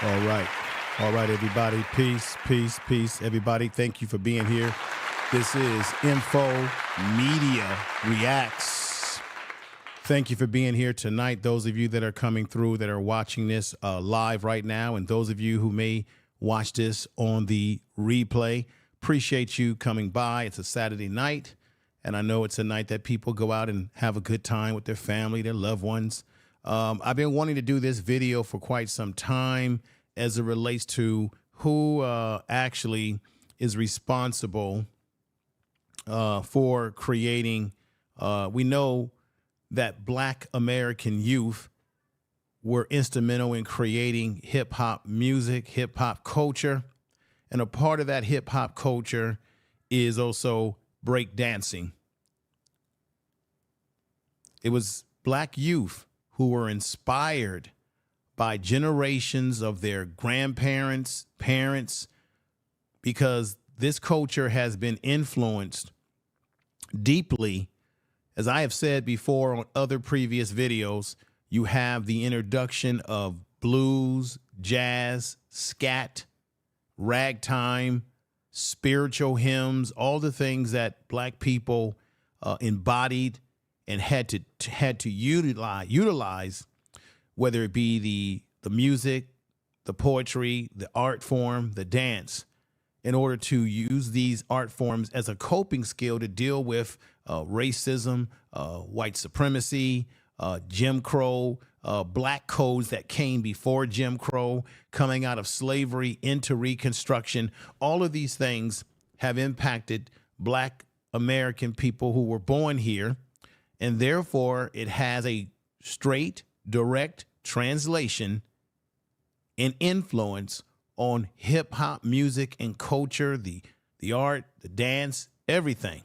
All right. All right, everybody. Peace, peace, peace. Everybody, thank you for being here. This is Info Media Reacts. Thank you for being here tonight. Those of you that are coming through, that are watching this live right now, and those of you who may watch this on the replay, appreciate you coming by. It's a Saturday night, and I know it's a night that people go out and have a good time with their family, their loved ones. I've been wanting to do this video for quite some time as it relates to who actually is responsible for creating. We know that Black American youth were instrumental in creating hip hop music, hip hop culture. And a part of that hip hop culture is also break dancing. It was Black youth who were inspired by generations of their grandparents, parents, because this culture has been influenced deeply. As I have said before on other previous videos, you have the introduction of blues, jazz, scat, ragtime, spiritual hymns, all the things that Black people embodied and had to utilize, whether it be the music, the poetry, the art form, the dance, in order to use these art forms as a coping skill to deal with racism, white supremacy, Jim Crow, Black codes that came before Jim Crow, coming out of slavery into Reconstruction. All of these things have impacted Black American people who were born here, and therefore it has a straight, direct translation and influence on hip hop music and culture, the art, the dance, everything.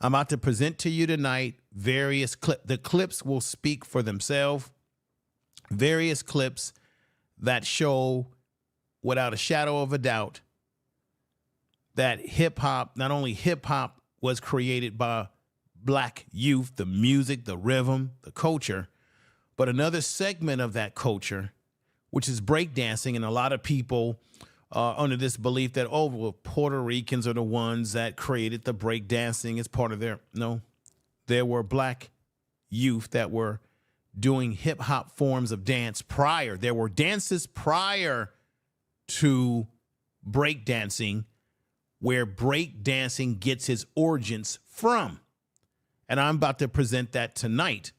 I'm about to present to you tonight various clips. The clips will speak for themselves. Various clips that show without a shadow of a doubt that hip hop, not only hip hop was created by Black youth, the music, the rhythm, the culture, but another segment of that culture, which is breakdancing, and a lot of people under this belief that, oh, well, Puerto Ricans are the ones that created the breakdancing as part of their, no, there were Black youth that were doing hip hop forms of dance prior. There were dances prior to breakdancing where breakdancing gets its origins from. And I'm about to present that tonight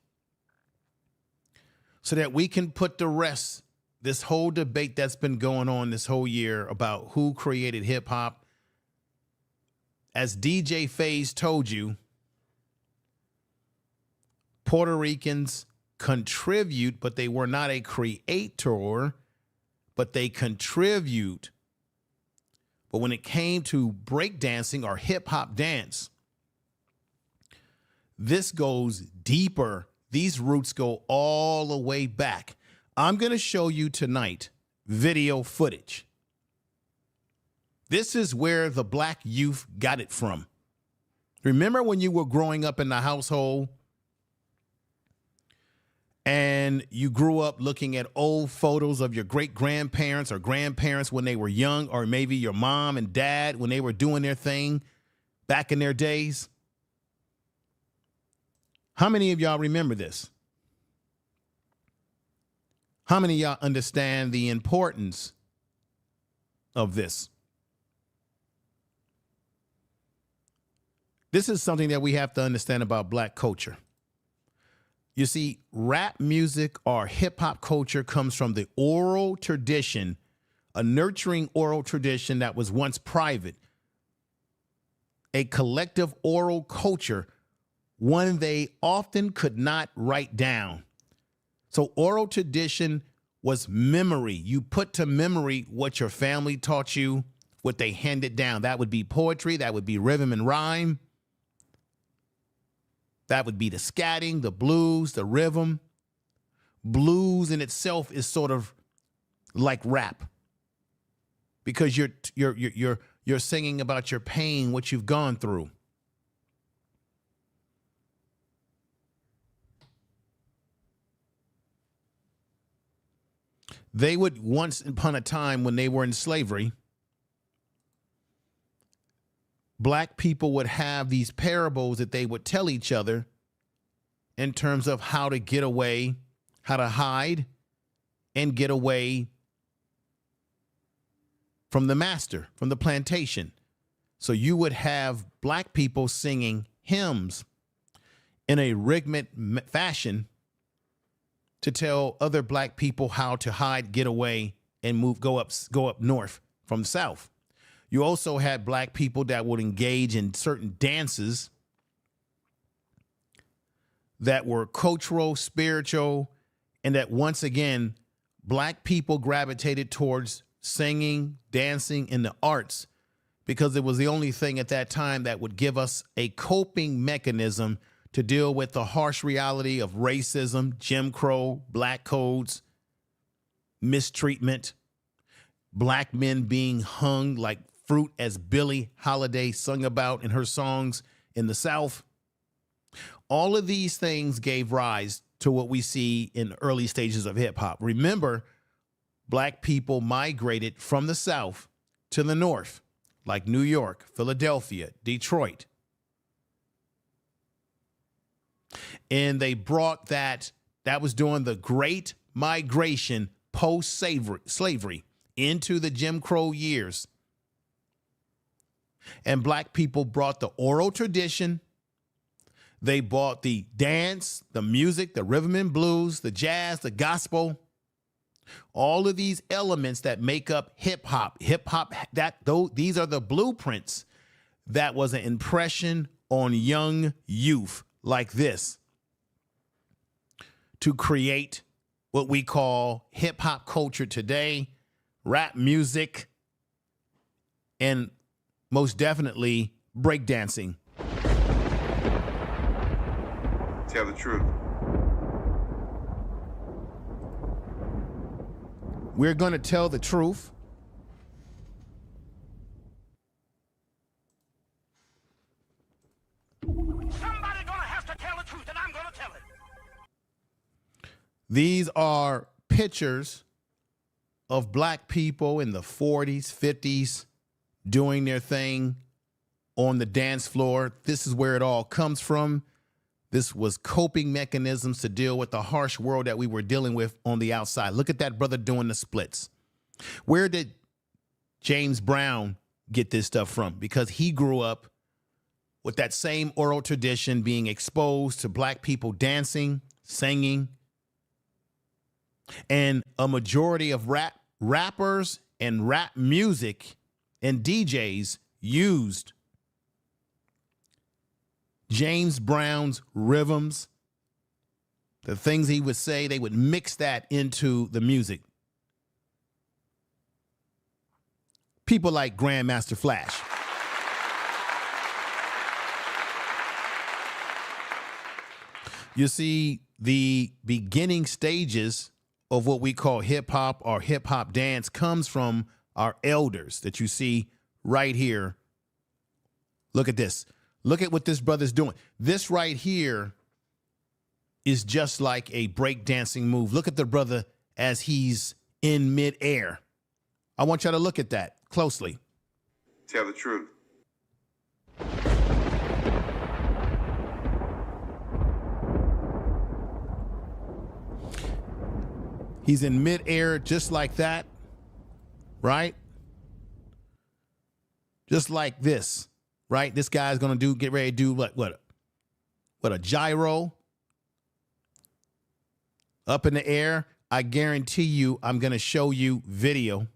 so that we can put to rest this whole debate that's been going on this whole year about who created hip hop. As DJ Faze told you, Puerto Ricans contribute, but they were not a creator, but they contribute. But when it came to breakdancing or hip hop dance, this goes deeper. These roots go all the way back. I'm going to show you tonight video footage. This is where the Black youth got it from. Remember when you were growing up in the household and you grew up looking at old photos of your great-grandparents or grandparents when they were young, or maybe your mom and dad when they were doing their thing back in their days? How many of y'all remember this? How many of y'all understand the importance of this? This is something that we have to understand about Black culture. You see, rap music or hip hop culture comes from the oral tradition, a nurturing oral tradition that was once private, a collective oral culture, one they often could not write down. So oral tradition was memory. You put to memory what your family taught you, what they handed down. That would be poetry. That would be rhythm and rhyme. That would be the scatting, the blues, the rhythm. Blues in itself is sort of like rap because you're singing about your pain, what you've gone through. They would, once upon a time when they were in slavery, black people would have these parables that they would tell each other in terms of how to get away, how to hide and get away from the master, from the plantation. So you would have black people singing hymns in a rhythmic fashion to tell other black people how to hide, get away, and go up north from the south. You also had black people that would engage in certain dances that were cultural, spiritual, and that once again, black people gravitated towards singing, dancing, and the arts because it was the only thing at that time that would give us a coping mechanism to deal with the harsh reality of racism, Jim Crow, black codes, mistreatment, black men being hung like fruit, as Billie Holiday sung about in her songs in the South. All of these things gave rise to what we see in the early stages of hip hop. Remember, black people migrated from the South to the North, like New York, Philadelphia, Detroit. And they brought that was during the Great Migration post-slavery into the Jim Crow years. And black people brought the oral tradition. They brought the dance, the music, the rhythm and blues, the jazz, the gospel, all of these elements that make up hip hop. Hip hop, these are the blueprints that was an impression on young youth like this to create what we call hip hop culture today, rap music, and most definitely breakdancing. Tell the truth. We're going to tell the truth. Somebody's going to have to tell the truth, and I'm going to tell it. These are pictures of black people in the 40s, 50s doing their thing on the dance floor. This is where it all comes from. This was coping mechanisms to deal with the harsh world that we were dealing with on the outside. Look at that brother doing the splits. Where did James Brown get this stuff from? Because he grew up with that same oral tradition, being exposed to black people dancing, singing, and a majority of rappers and rap music and DJs used James Brown's rhythms, the things he would say, they would mix that into the music. People like Grandmaster Flash. You see, the beginning stages of what we call hip hop or hip hop dance comes from our elders that you see right here. Look at this. Look at what this brother's doing. This right here is just like a breakdancing move. Look at the brother as he's in midair. I want y'all to look at that closely. Tell the truth. He's in midair just like that, right? Just like this, right? This guy's gonna get ready to do what a gyro up in the air. I guarantee you, I'm gonna show you video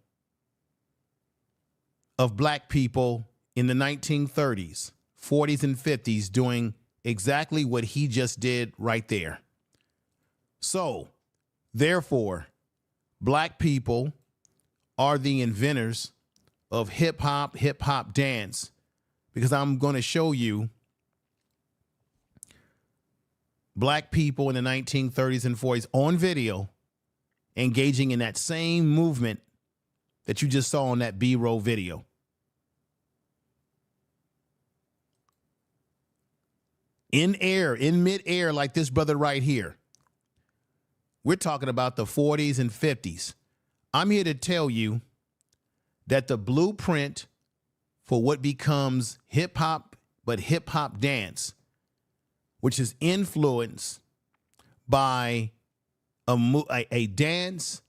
of black people in the 1930s, 40s, and 50s doing exactly what he just did right there. So, therefore, black people are the inventors of hip hop dance, because I'm going to show you black people in the 1930s and 40s on video engaging in that same movement that you just saw on that B-roll video. In midair, like this brother right here. We're talking about the 40s and 50s. I'm here to tell you that the blueprint for what becomes hip hop, but hip hop dance, which is influenced by a dance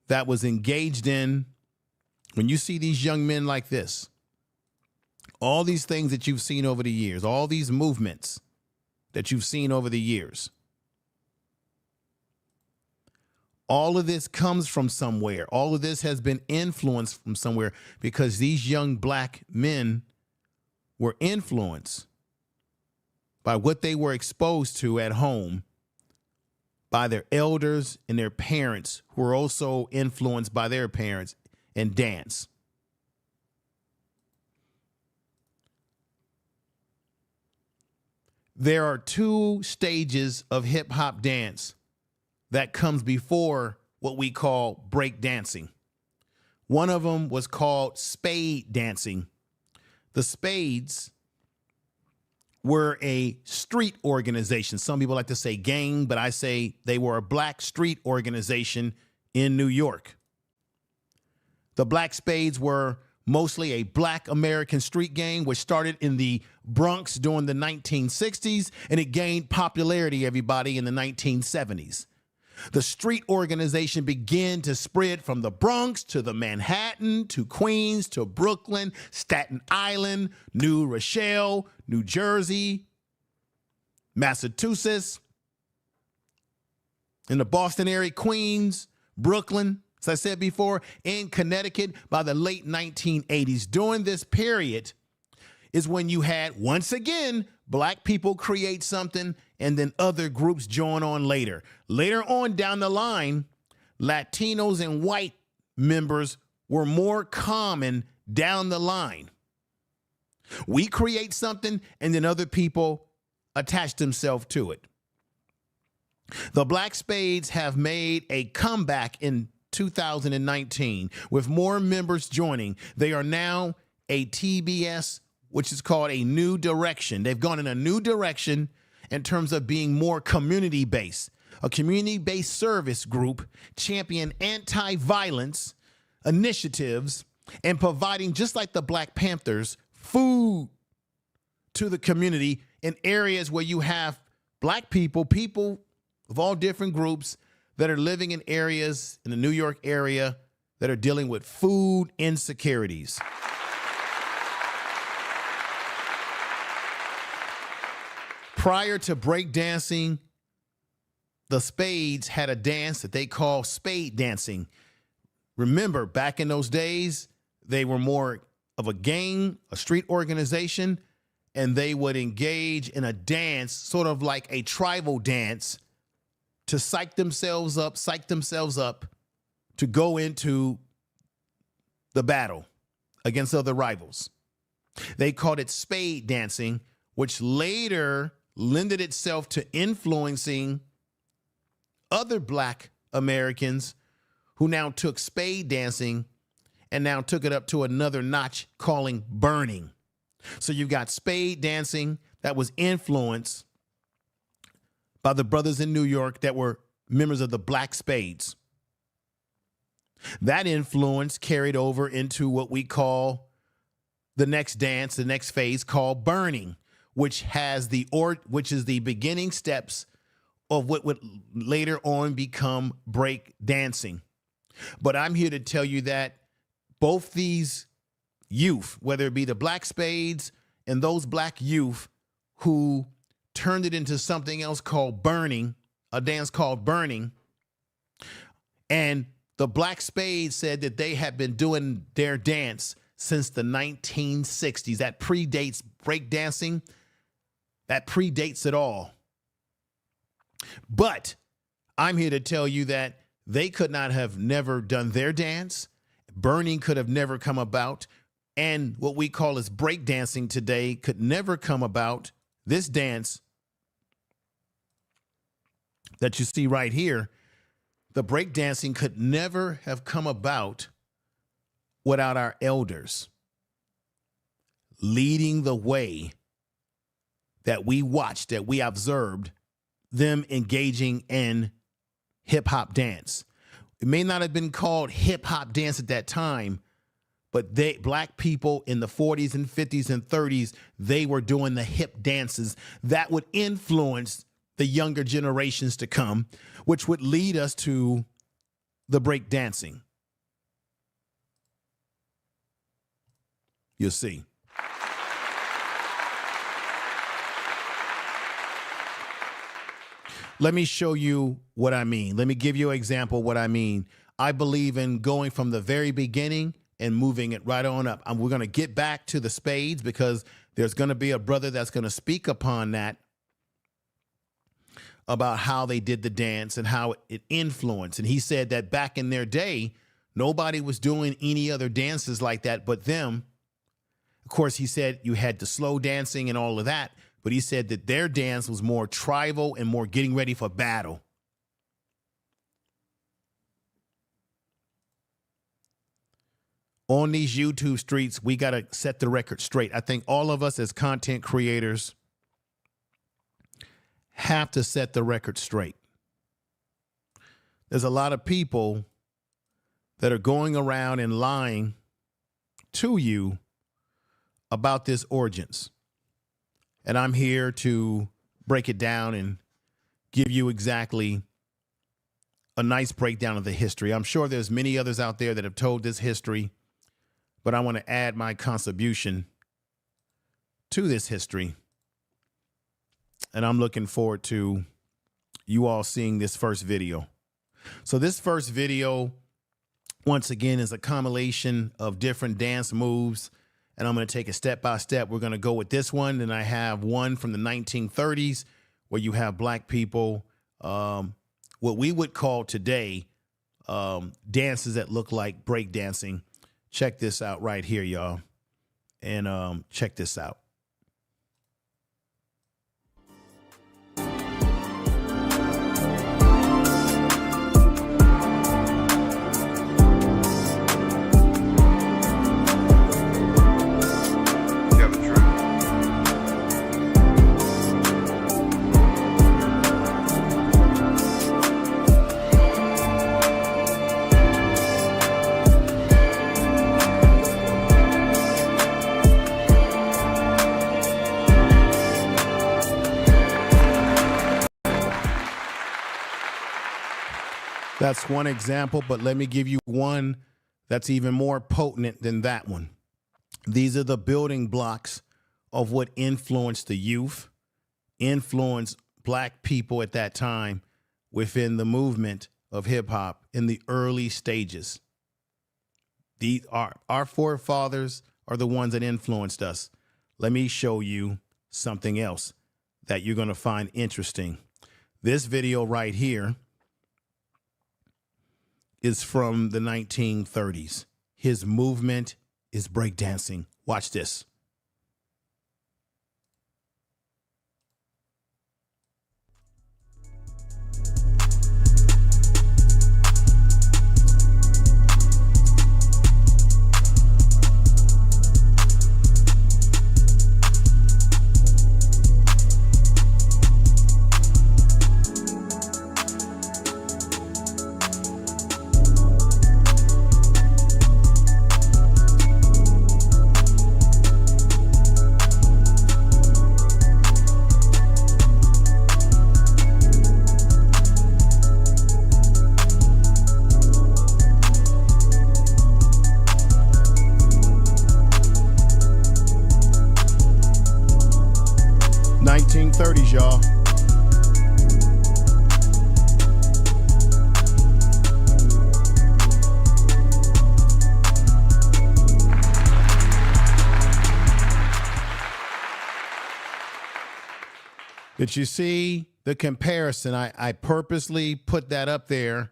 that was engaged in, when you see these young men like this, all these things that you've seen over the years, all these movements that you've seen over the years, all of this comes from somewhere. All of this has been influenced from somewhere because these young black men were influenced by what they were exposed to at home, by their elders and their parents, who were also influenced by their parents in dance. There are two stages of hip hop dance that comes before what we call break dancing. One of them was called spade dancing. The Spades were a street organization. Some people like to say gang, but I say they were a black street organization in New York. The Black Spades were mostly a black American street gang, which started in the Bronx during the 1960s, and it gained popularity, everybody, in the 1970s. The street organization began to spread from the Bronx to the Manhattan to Queens to Brooklyn, Staten Island, New Rochelle, New Jersey, Massachusetts, in the Boston area, Queens, Brooklyn, as I said before, in Connecticut by the late 1980s. During this period is when you had, once again, black people create something and then other groups join on later. Later on down the line, Latinos and white members were more common down the line. We create something and then other people attach themselves to it. The Black Spades have made a comeback in 2019 with more members joining. They are now a TBS, which is called a new direction. They've gone in a new direction in terms of being more community-based. A community-based service group champion anti-violence initiatives and providing, just like the Black Panthers, food to the community in areas where you have black people, people of all different groups that are living in areas in the New York area that are dealing with food insecurities. Prior to breakdancing, the Spades had a dance that they call spade dancing. Remember, back in those days, they were more of a gang, a street organization, and they would engage in a dance, sort of like a tribal dance, to psych themselves up to go into the battle against other rivals. They called it spade dancing, which later lended itself to influencing other black Americans who now took spade dancing and now took it up to another notch, calling burning. So you've got spade dancing that was influenced by the brothers in New York that were members of the Black Spades. That influence carried over into what we call the next dance, the next phase, called burning, which is the beginning steps of what would later on become break dancing. But I'm here to tell you that both these youth, whether it be the Black Spades and those black youth who turned it into something else called burning, a dance called burning, and the Black Spades said that they had been doing their dance since the 1960s. That predates breakdancing. That predates it all. But I'm here to tell you that they could not have never done their dance. Burning could have never come about. And what we call as breakdancing today could never come about. This dance that you see right here, the breakdancing could never have come about without our elders leading the way, that we watched, that we observed them engaging in hip hop dance. It may not have been called hip hop dance at that time, but black people in the 40s and 50s and 30s, they were doing the hip dances that would influence the younger generations to come, which would lead us to the break dancing. You'll see. Let me show you what I mean. Let me give you an example of what I mean. I believe in going from the very beginning and moving it right on up. We're going to get back to the Spades because there's going to be a brother that's going to speak upon that, about how they did the dance and how it influenced. And he said that back in their day, nobody was doing any other dances like that but them. Of course, he said you had the slow dancing and all of that, but he said that their dance was more tribal and more getting ready for battle. On these YouTube streets, we got to set the record straight. I think all of us as content creators have to set the record straight. There's a lot of people that are going around and lying to you about this origins. And I'm here to break it down and give you exactly a nice breakdown of the history. I'm sure there's many others out there that have told this history, but I want to add my contribution to this history. And I'm looking forward to you all seeing this first video. So this first video, once again, is a compilation of different dance moves. And I'm going to take it step by step. We're going to go with this one. And I have one from the 1930s where you have black people, what we would call today, dances that look like break dancing. Check this out right here, y'all. And check this out. That's one example, but let me give you one that's even more potent than that one. These are the building blocks of what influenced the youth, influenced black people at that time within the movement of hip hop in the early stages. Our forefathers are the ones that influenced us. Let me show you something else that you're going to find interesting. This video right here is from the 1930s. His movement is breakdancing. Watch this. Y'all. Did you see the comparison? I purposely put that up there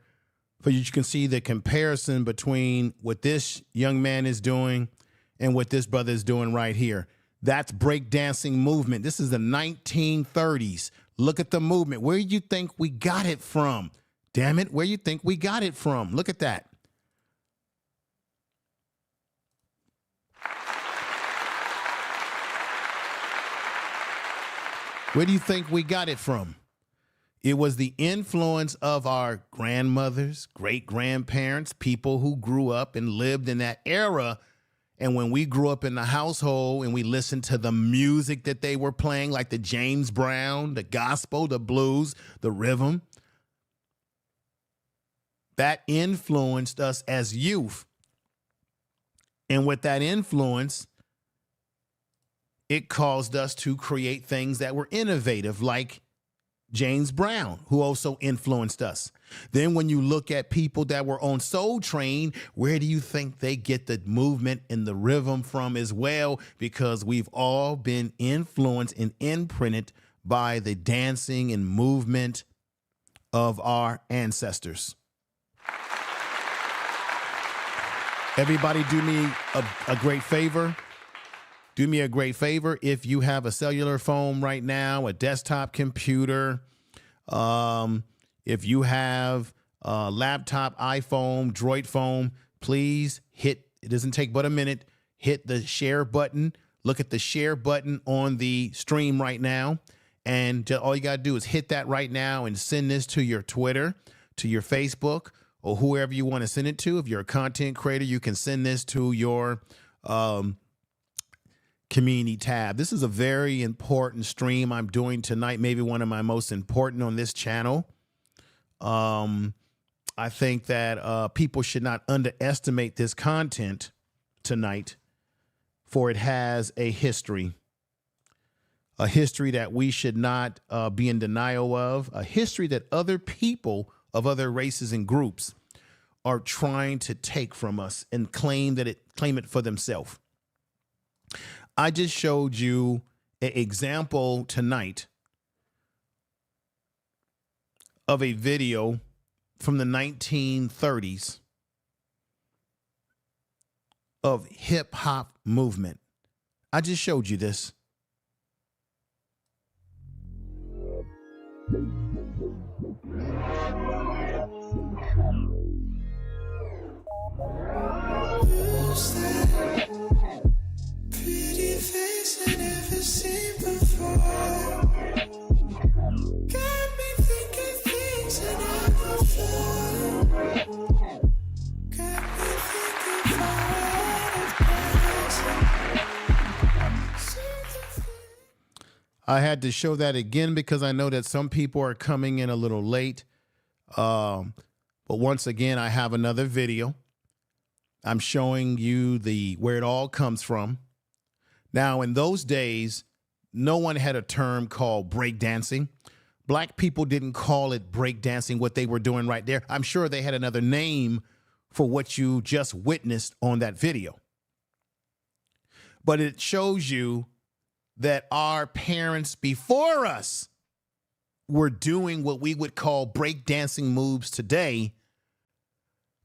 so you can see the comparison between what this young man is doing and what this brother is doing right here. That's breakdancing movement. This is the 1930s. Look at the movement. Where do you think we got it from? Damn it, where you think we got it from? Look at that. Where do you think we got it from? It was the influence of our grandmothers, great-grandparents, people who grew up and lived in that era. And when we grew up in the household and we listened to the music that they were playing, like the James Brown, the gospel, the blues, the rhythm, that influenced us as youth. And with that influence, it caused us to create things that were innovative, like James Brown, who also influenced us. Then when you look at people that were on Soul Train, where do you think they get the movement and the rhythm from as well? Because we've all been influenced and imprinted by the dancing and movement of our ancestors. Everybody do me a great favor. Do me a great favor. If you have a cellular phone right now, a desktop computer, if you have a laptop, iPhone, Droid phone, please hit, it doesn't take but a minute, hit the share button. Look at the share button on the stream right now. And all you got to do is hit that right now and send this to your Twitter, to your Facebook, or whoever you want to send it to. If you're a content creator, you can send this to your community tab. This is a very important stream I'm doing tonight, maybe one of my most important on this channel. I think that people should not underestimate this content tonight, for it has a history that we should not be in denial of, a history that other people of other races and groups are trying to take from us and claim it for themselves. I just showed you an example tonight of a video from the 1930s of hip hop movement. I just showed you this. Who's that pretty face I never seen before? Got me thinking things I never thought. Got me thinking forward. I had to show that again because I know that some people are coming in a little late. But once again, I have another video. I'm showing you where it all comes from. Now, in those days, no one had a term called breakdancing. Black people didn't call it breakdancing, what they were doing right there. I'm sure they had another name for what you just witnessed on that video. But it shows you that our parents before us were doing what we would call breakdancing moves today.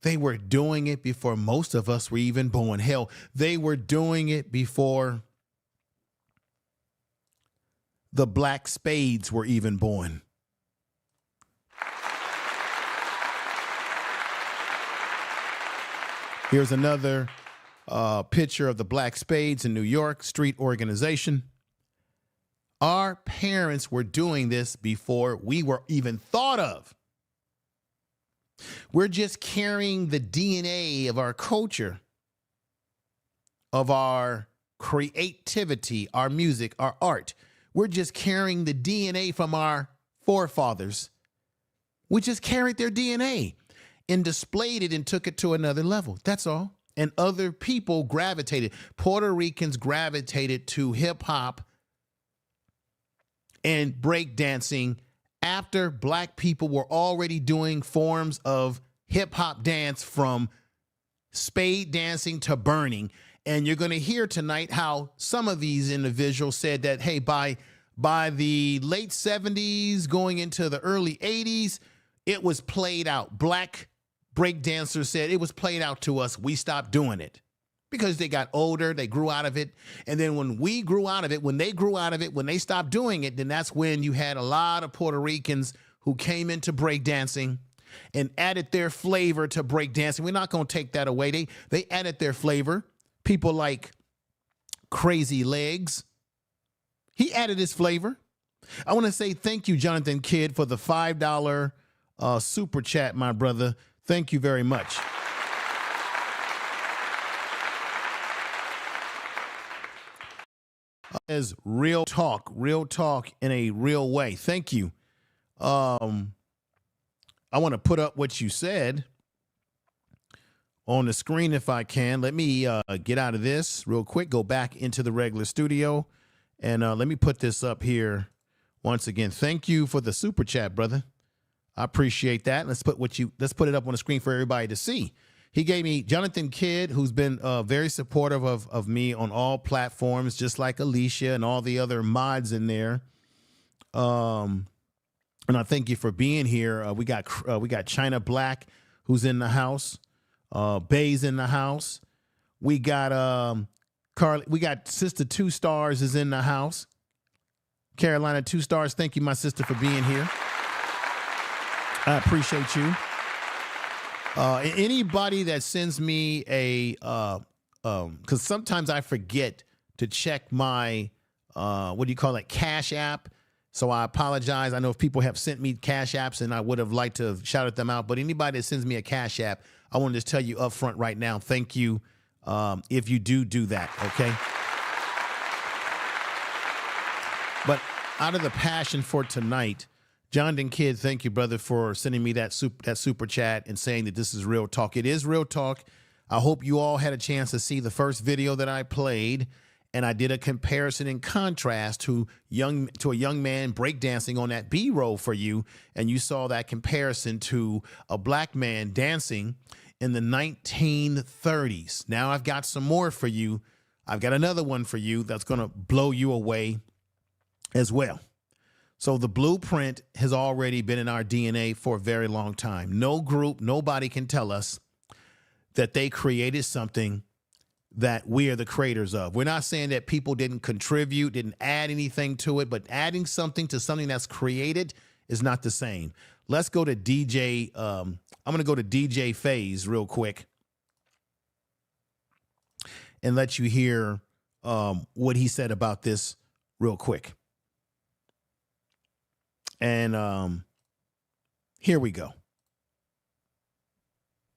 They were doing it before most of us were even born. Hell, they were doing it before the Black Spades were even born. Here's another picture of the Black Spades in New York, street organization. Our parents were doing this before we were even thought of. We're just carrying the DNA of our culture, of our creativity, our music, our art. We're just carrying the DNA from our forefathers. We just carried their DNA and displayed it and took it to another level. That's all. And other people gravitated. Puerto Ricans gravitated to hip hop and breakdancing after Black people were already doing forms of hip hop dance, from spade dancing to burning. And you're going to hear tonight how some of these individuals said that, hey, by the late 70s, going into the early 80s, it was played out. Black breakdancers said it was played out to us. We stopped doing it because they got older. They grew out of it. And then when we grew out of it, when they grew out of it, when they stopped doing it, then that's when you had a lot of Puerto Ricans who came into breakdancing and added their flavor to breakdancing. We're not going to take that away. They added their flavor. People like Crazy Legs, he added his flavor. I want to say thank you, Jonathan Kidd, for the $5 super chat, my brother. Thank you very much. As real talk in a real way. Thank you. I want to put up what you said on the screen if I can. Let me get out of this real quick, go back into the regular studio, and let me put this up here once again. Thank you for the super chat, brother. I appreciate that. Let's put it up on the screen for everybody to see. He gave me Jonathan Kidd, who's been very supportive of me on all platforms, just like Alicia and all the other mods in there. And I thank you for being here. We got China Black, who's in the house. Bay's in the house. We got Carly. We got Sister 2 Stars is in the house. Carolina 2 Stars. Thank you, my sister, for being here. I appreciate you. Anybody that sends me a, because sometimes I forget to check my, Cash App. So I apologize. I know if people have sent me Cash Apps and I would have liked to have shouted them out, but anybody that sends me a Cash App, I want to just tell you up front right now, thank you if you do that, okay? But out of the passion for tonight, Jonathan Kidd, thank you, brother, for sending me that super chat and saying that this is real talk. It is real talk. I hope you all had a chance to see the first video that I played, and I did a comparison and contrast to a young man breakdancing on that B-roll for you, and you saw that comparison to a black man dancing in the 1930s. Now I've got some more for you. I've got another one for you that's going to blow you away as well. So the blueprint has already been in our DNA for a very long time. No group, nobody can tell us that they created something that we are the creators of. We're not saying that people didn't contribute, didn't add anything to it, but adding something to something that's created is not the same. Let's go to DJ. I'm going to go to DJ Phase real quick and let you hear what he said about this real quick. And here we go.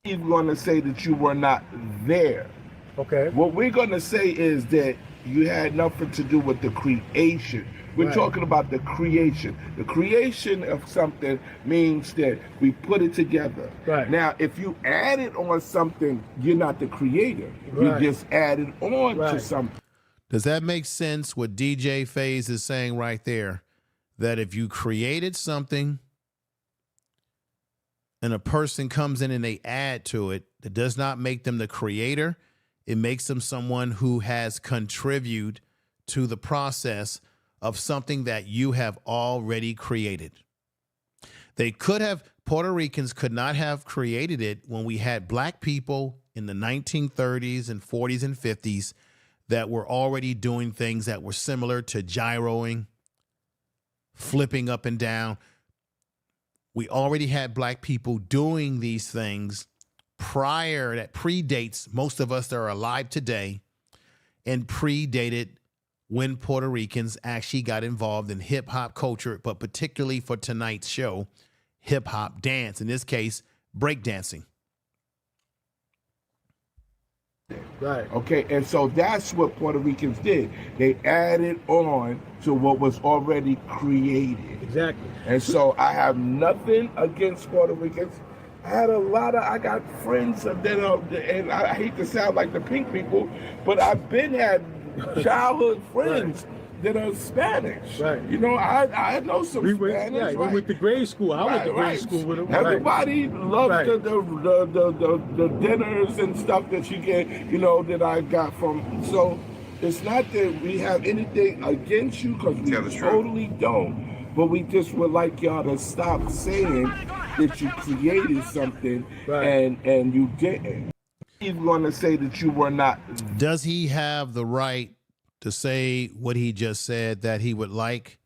You're going to say that you were not there. Okay. What we're going to say is that you had nothing to do with the creation. We're talking about the creation. The creation of something means that we put it together. Right. Now, if you added on something, you're not the creator. Right. You just added on to something. Does that make sense what DJ Phase is saying right there? That if you created something and a person comes in and they add to it, that does not make them the creator. It makes them someone who has contributed to the process of something that you have already created. Puerto Ricans could not have created it when we had black people in the 1930s and 40s and 50s that were already doing things that were similar to gyroing, flipping up and down. We already had black people doing these things prior, that predates most of us that are alive today, and predated when Puerto Ricans actually got involved in hip hop culture, but particularly for tonight's show, hip hop dance, in this case, breakdancing. Right. Okay, and so that's what Puerto Ricans did. They added on to what was already created. Exactly. And so I have nothing against Puerto Ricans. I got friends that are, and I hate to sound like the pink people, but I've had childhood friends that are Spanish. Right. You know, I know some Spanish. We went to grade school. I went to grade school with them. Everybody loves the dinners and stuff that you get, you know, that I got from. So it's not that we have anything against you, because we totally don't. But we just would like y'all to stop saying that you created something and you didn't. He's going to say that you were not. Does he have the right to say what he just said that he would like?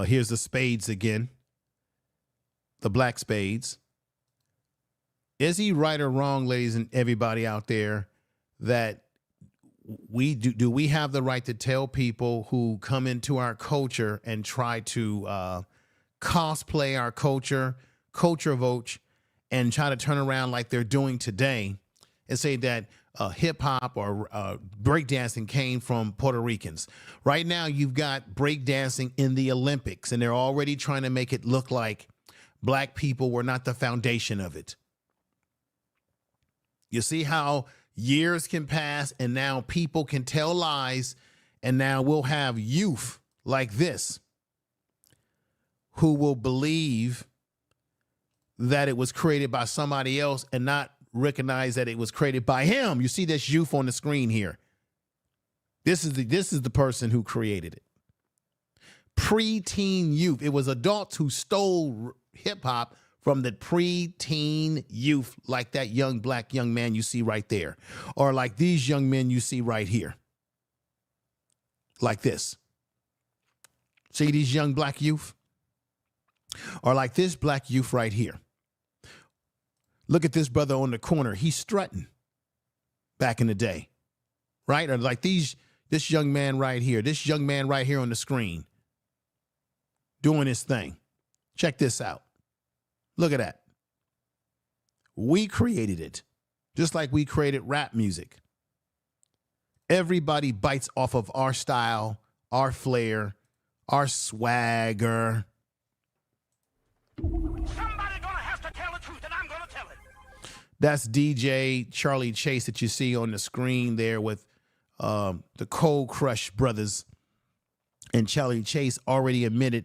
Here's the Spades again, the Black Spades. Is he right or wrong, ladies and everybody out there, that do we have the right to tell people who come into our culture and try to cosplay our culture vote, and try to turn around like they're doing today and say that hip hop or breakdancing came from Puerto Ricans? Right now, you've got breakdancing in the Olympics, and they're already trying to make it look like black people were not the foundation of it. You see how years can pass and now people can tell lies, and now we'll have youth like this who will believe that it was created by somebody else and not recognize that it was created by him. You see this youth on the screen here. This is the person who created it. Preteen youth. It was adults who stole hip hop from the preteen youth, like that young black young man you see right there, or like these young men you see right here, like this. See these young black youth? Or like this black youth right here. Look at this brother on the corner. He's strutting back in the day, right? Or like this young man right here, this young man right here on the screen doing his thing. Check this out. Look at that. We created it, just like we created rap music. Everybody bites off of our style, our flair, our swagger. Somebody gonna have to tell the truth, and I'm gonna tell it. That's DJ Charlie Chase that you see on the screen there with the Cold Crush brothers. And Charlie Chase already admitted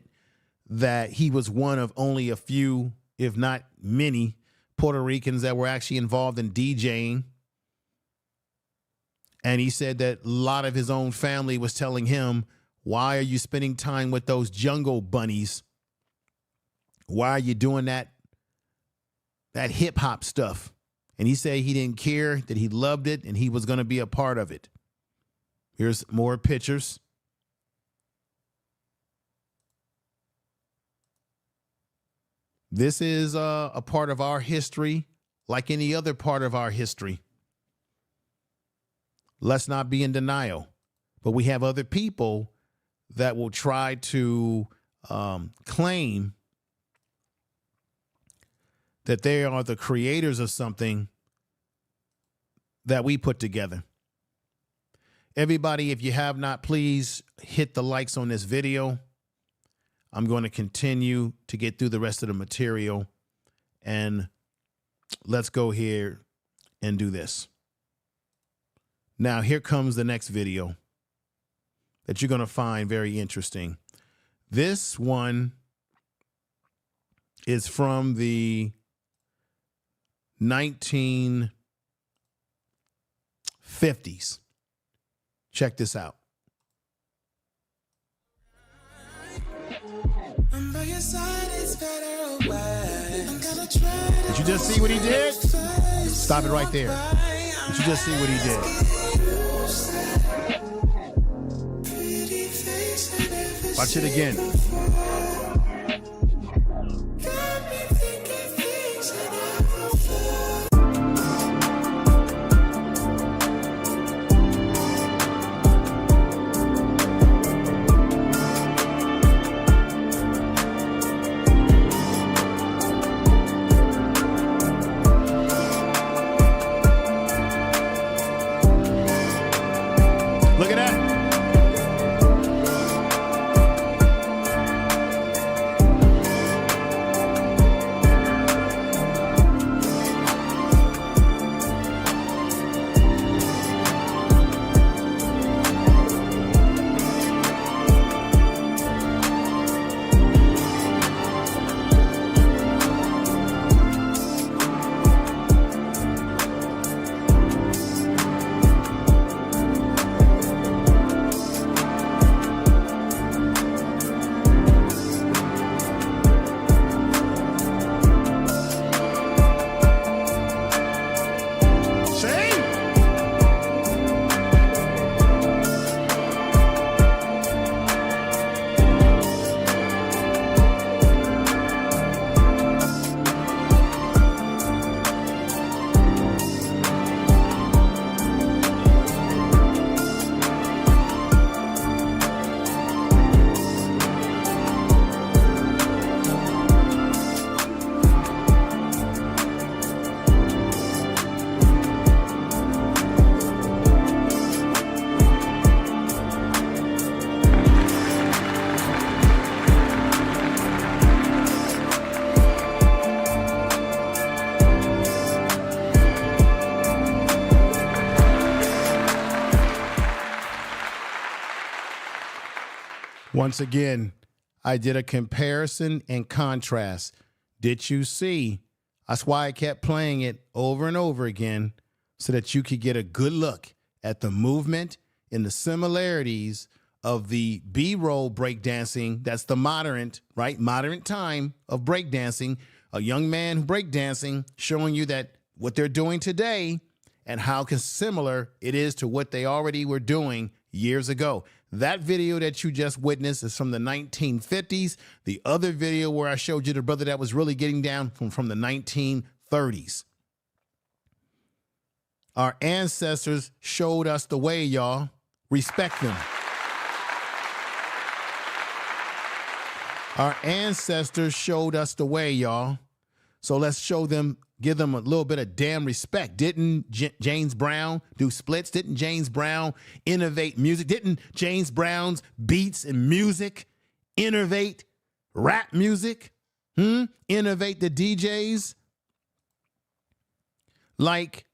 that he was one of only a few, if not many, Puerto Ricans that were actually involved in DJing. And he said that a lot of his own family was telling him, why are you spending time with those jungle bunnies? Why are you doing that hip hop stuff? And he said he didn't care, that he loved it, and he was going to be a part of it. Here's more pictures. This is a part of our history, like any other part of our history. Let's not be in denial. But we have other people that will try to claim that they are the creators of something that we put together. Everybody, if you have not, please hit the likes on this video. I'm going to continue to get through the rest of the material, and let's go here and do this. Now, here comes the next video that you're going to find very interesting. This one is from the 1950s. Check this out. Did you just see what he did? Stop it right there. Did you just see what he did? Watch it again. Look at that. Once again, I did a comparison and contrast. Did you see? That's why I kept playing it over and over again, so that you could get a good look at the movement and the similarities of the B-roll breakdancing. That's the modern, right? Modern time of breakdancing. A young man breakdancing, showing you that what they're doing today and how similar it is to what they already were doing years ago. That video that you just witnessed is from the 1950s. The other video where I showed you the brother that was really getting down from the 1930s. Our ancestors showed us the way, y'all. Respect them. Our ancestors showed us the way, y'all. So let's show them, give them a little bit of damn respect. Didn't James Brown do splits? Didn't James Brown innovate music? Didn't James Brown's beats and music innovate rap music? Innovate the DJs like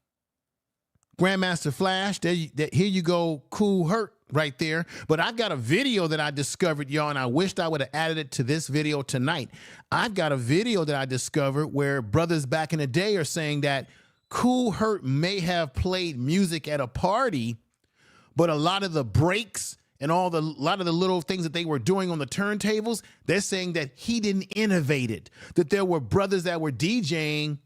Grandmaster Flash? Here you go, Kool Herc right there. But I've got a video that I discovered, y'all, and I wished I would have added it to this video tonight. I've got a video that I discovered where brothers back in the day are saying that Kool Herc may have played music at a party, but a lot of the breaks and a lot of the little things that they were doing on the turntables, they're saying that he didn't innovate it, that there were brothers that were DJing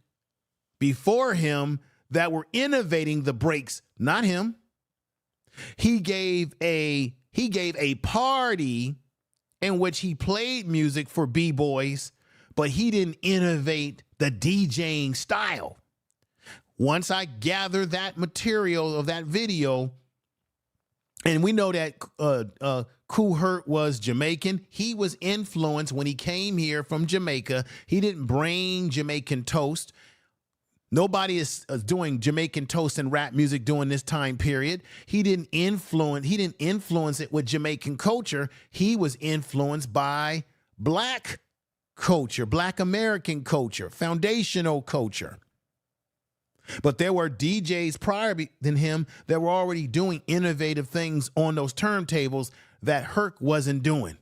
before him that were innovating the breaks, not him. He gave a party in which he played music for B-boys, but he didn't innovate the DJing style. Once I gather that material of that video, and we know that Kool Herc was Jamaican. He was influenced when he came here from Jamaica. He didn't bring Jamaican toast. Nobody is doing Jamaican toast and rap music during this time period. He didn't influence it with Jamaican culture. He was influenced by black culture, black American culture, foundational culture. But there were DJs prior than him that were already doing innovative things on those turntables that Herc wasn't doing.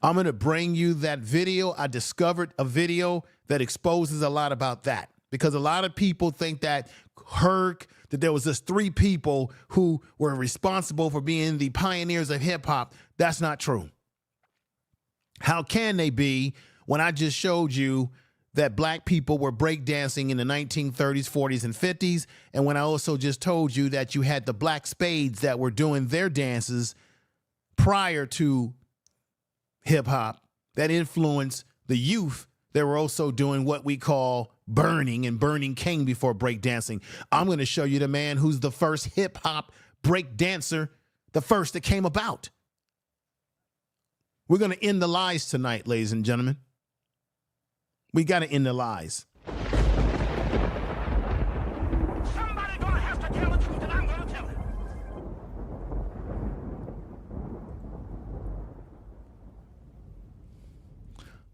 I'm going to bring you that video. I discovered a video that exposes a lot about that. Because a lot of people think that Herc, that there was just 3 people who were responsible for being the pioneers of hip hop. That's not true. How can they be when I just showed you that black people were breakdancing in the 1930s, 40s, and 50s? And when I also just told you that you had the Black Spades that were doing their dances prior to hip hop that influenced the youth. They were also doing what we call burning, and burning came before breakdancing. I'm going to show you the man who's the first hip hop break dancer, the first that came about. We're going to end the lies tonight, ladies and gentlemen. We got to end the lies. Somebody gonna have to tell the truth, and I'm gonna tell it.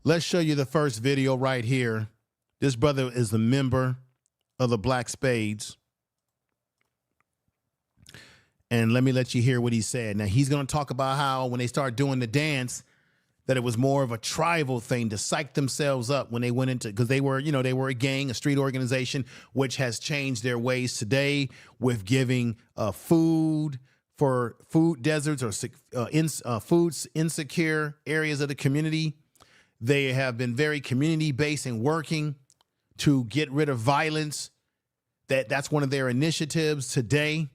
Let's show you the first video right here. This brother is a member of the Black Spades. And let me let you hear what he said. Now, he's going to talk about how when they start doing the dance, that it was more of a tribal thing to psych themselves up when they went into, because they were, they were a gang, a street organization, which has changed their ways today with giving food for food deserts or food insecure areas of the community. They have been very community-based and working to get rid of violence. That's one of their initiatives today.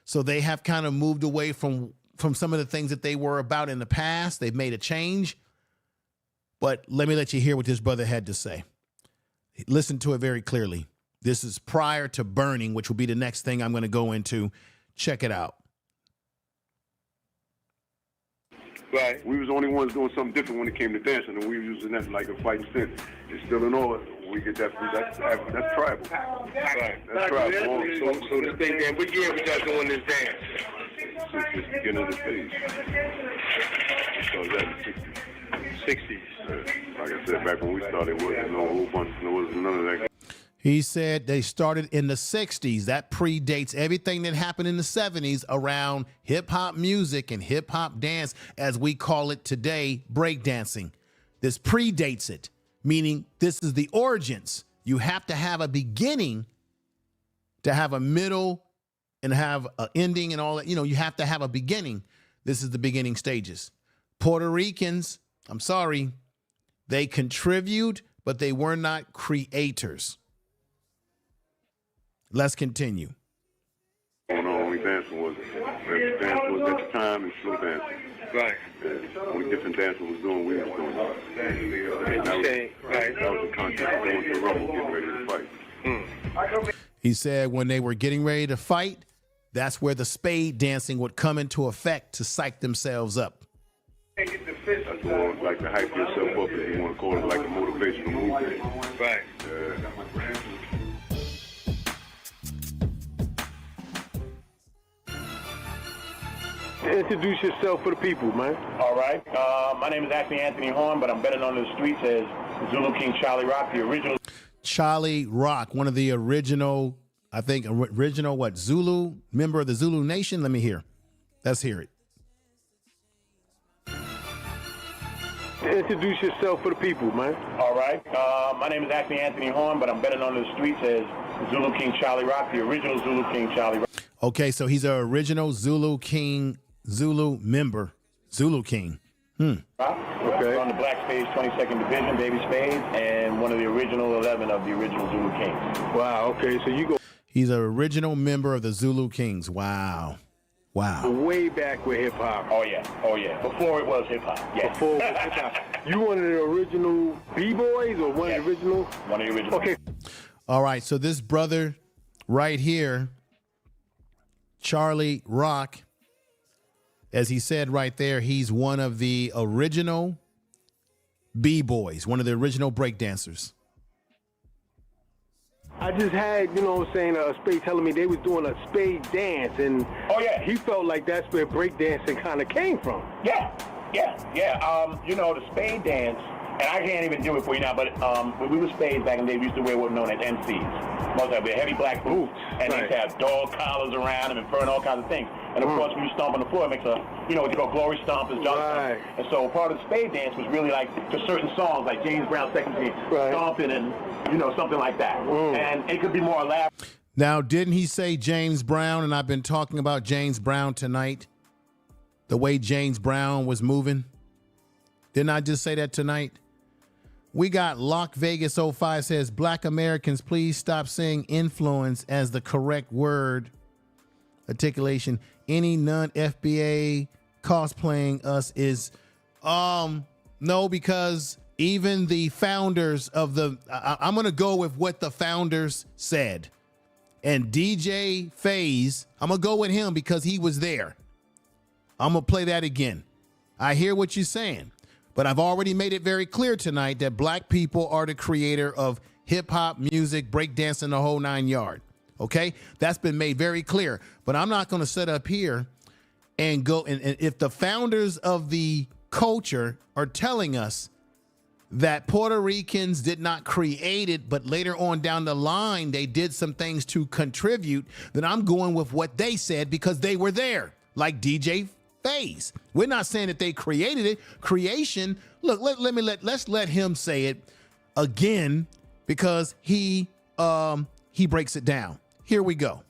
So they have kind of moved away from some of the things that they were about in the past. They've made a change. But let me let you hear what this brother had to say. Listen to it very clearly. This is prior to burning, which will be the next thing I'm going to go into. Check it out. Right. We was the only ones doing something different when it came to dancing, and we were using that like a fighting sense. It's still in order. We get that's tribal. Right. That's tribal. So this thing, man, what year we got doing this dance? Since the beginning of the phase. So that in the 60s. Like I said, back when we started, there was no whole bunch, there was none of that. He said they started in the 60s. That predates everything that happened in the 70s around hip hop music and hip hop dance, as we call it today, breakdancing. This predates it, meaning this is the origins. You have to have a beginning to have a middle and have an ending and all that. You know, you have to have a beginning. This is the beginning stages. Puerto Ricans, I'm sorry, they contribute, but they were not creators. Let's continue. Only dancing was dance was at the time and slow dancing. Right. Only different dancing was doing, we was doing that. That was the concept of going to the rumble, getting ready to fight. He said when they were getting ready to fight, that's where the spade dancing would come into effect to psych themselves up. That's more like to hype yourself up, if you want to call it like a motivational movement. Right. Introduce yourself for the people, man. All right. My name is actually Anthony Horn, but I'm better known in the streets as Zulu King Charlie Rock, the original. Charlie Rock, one of the original, I think, Zulu, member of the Zulu Nation? Let me hear. Let's hear it. Introduce yourself for the people, man. All right. My name is actually Anthony Horn, but I'm better known in the streets as Zulu King Charlie Rock, the original Zulu King Charlie Rock. Okay, so he's an original Zulu King, Zulu member, Zulu King. Okay. On the Black Spades 22nd Division, Baby Spade, and one of the original 11 of the original Zulu Kings. Wow, okay, so you go He's an original member of the Zulu Kings. Wow. Wow. way back with hip-hop. Oh, yeah. Oh, yeah. Before it was hip-hop. Yeah. Before it was hip-hop. You one of the original B-boys or one of the original? One of the original. Okay. All right, so this brother right here, Charlie Rock, as he said right there, he's one of the original B-boys, one of the original breakdancers. I just had, you know what I'm saying, a Spade telling me they was doing a Spade dance, and Oh, yeah. he felt like that's where breakdancing kind of came from. Yeah. You know, the Spade dance, and I can't even do it for you now, but when we were Spades back in the day, we used to wear what were known as MCs. Most of them heavy black boots, and they used to have dog collars around them and fur and all kinds of things. And of course, when you stomp on the floor, it makes a, you know, what you call glory stomp is jump Right. stomp. And so part of the Spade dance was really like to certain songs, like James Brown's Second Team, Right. stomping and, you know, something like that. And it could be more elaborate. Now, didn't he say James Brown? And I've been talking about James Brown tonight, the way James Brown was moving. Didn't I just say that tonight? We got Lock Vegas 05 says, Black Americans, please stop saying influence as the correct word articulation. Any non-FBA cosplaying us is, no, because even the founders of the, I'm going to go with what the founders said. And DJ FaZe, I'm going to go with him because he was there. I'm going to play that again. I hear what you're saying. But I've already made it very clear tonight that black people are the creator of hip hop, music, breakdancing, the whole 9 yards. Okay, that's been made very clear. But I'm not going to sit up here and go. And if the founders of the culture are telling us that Puerto Ricans did not create it, but later on down the line they did some things to contribute, then I'm going with what they said because they were there, like DJ FaZe. We're not saying that they created it. Creation. Look, let's let him say it again because he breaks it down. Here we go.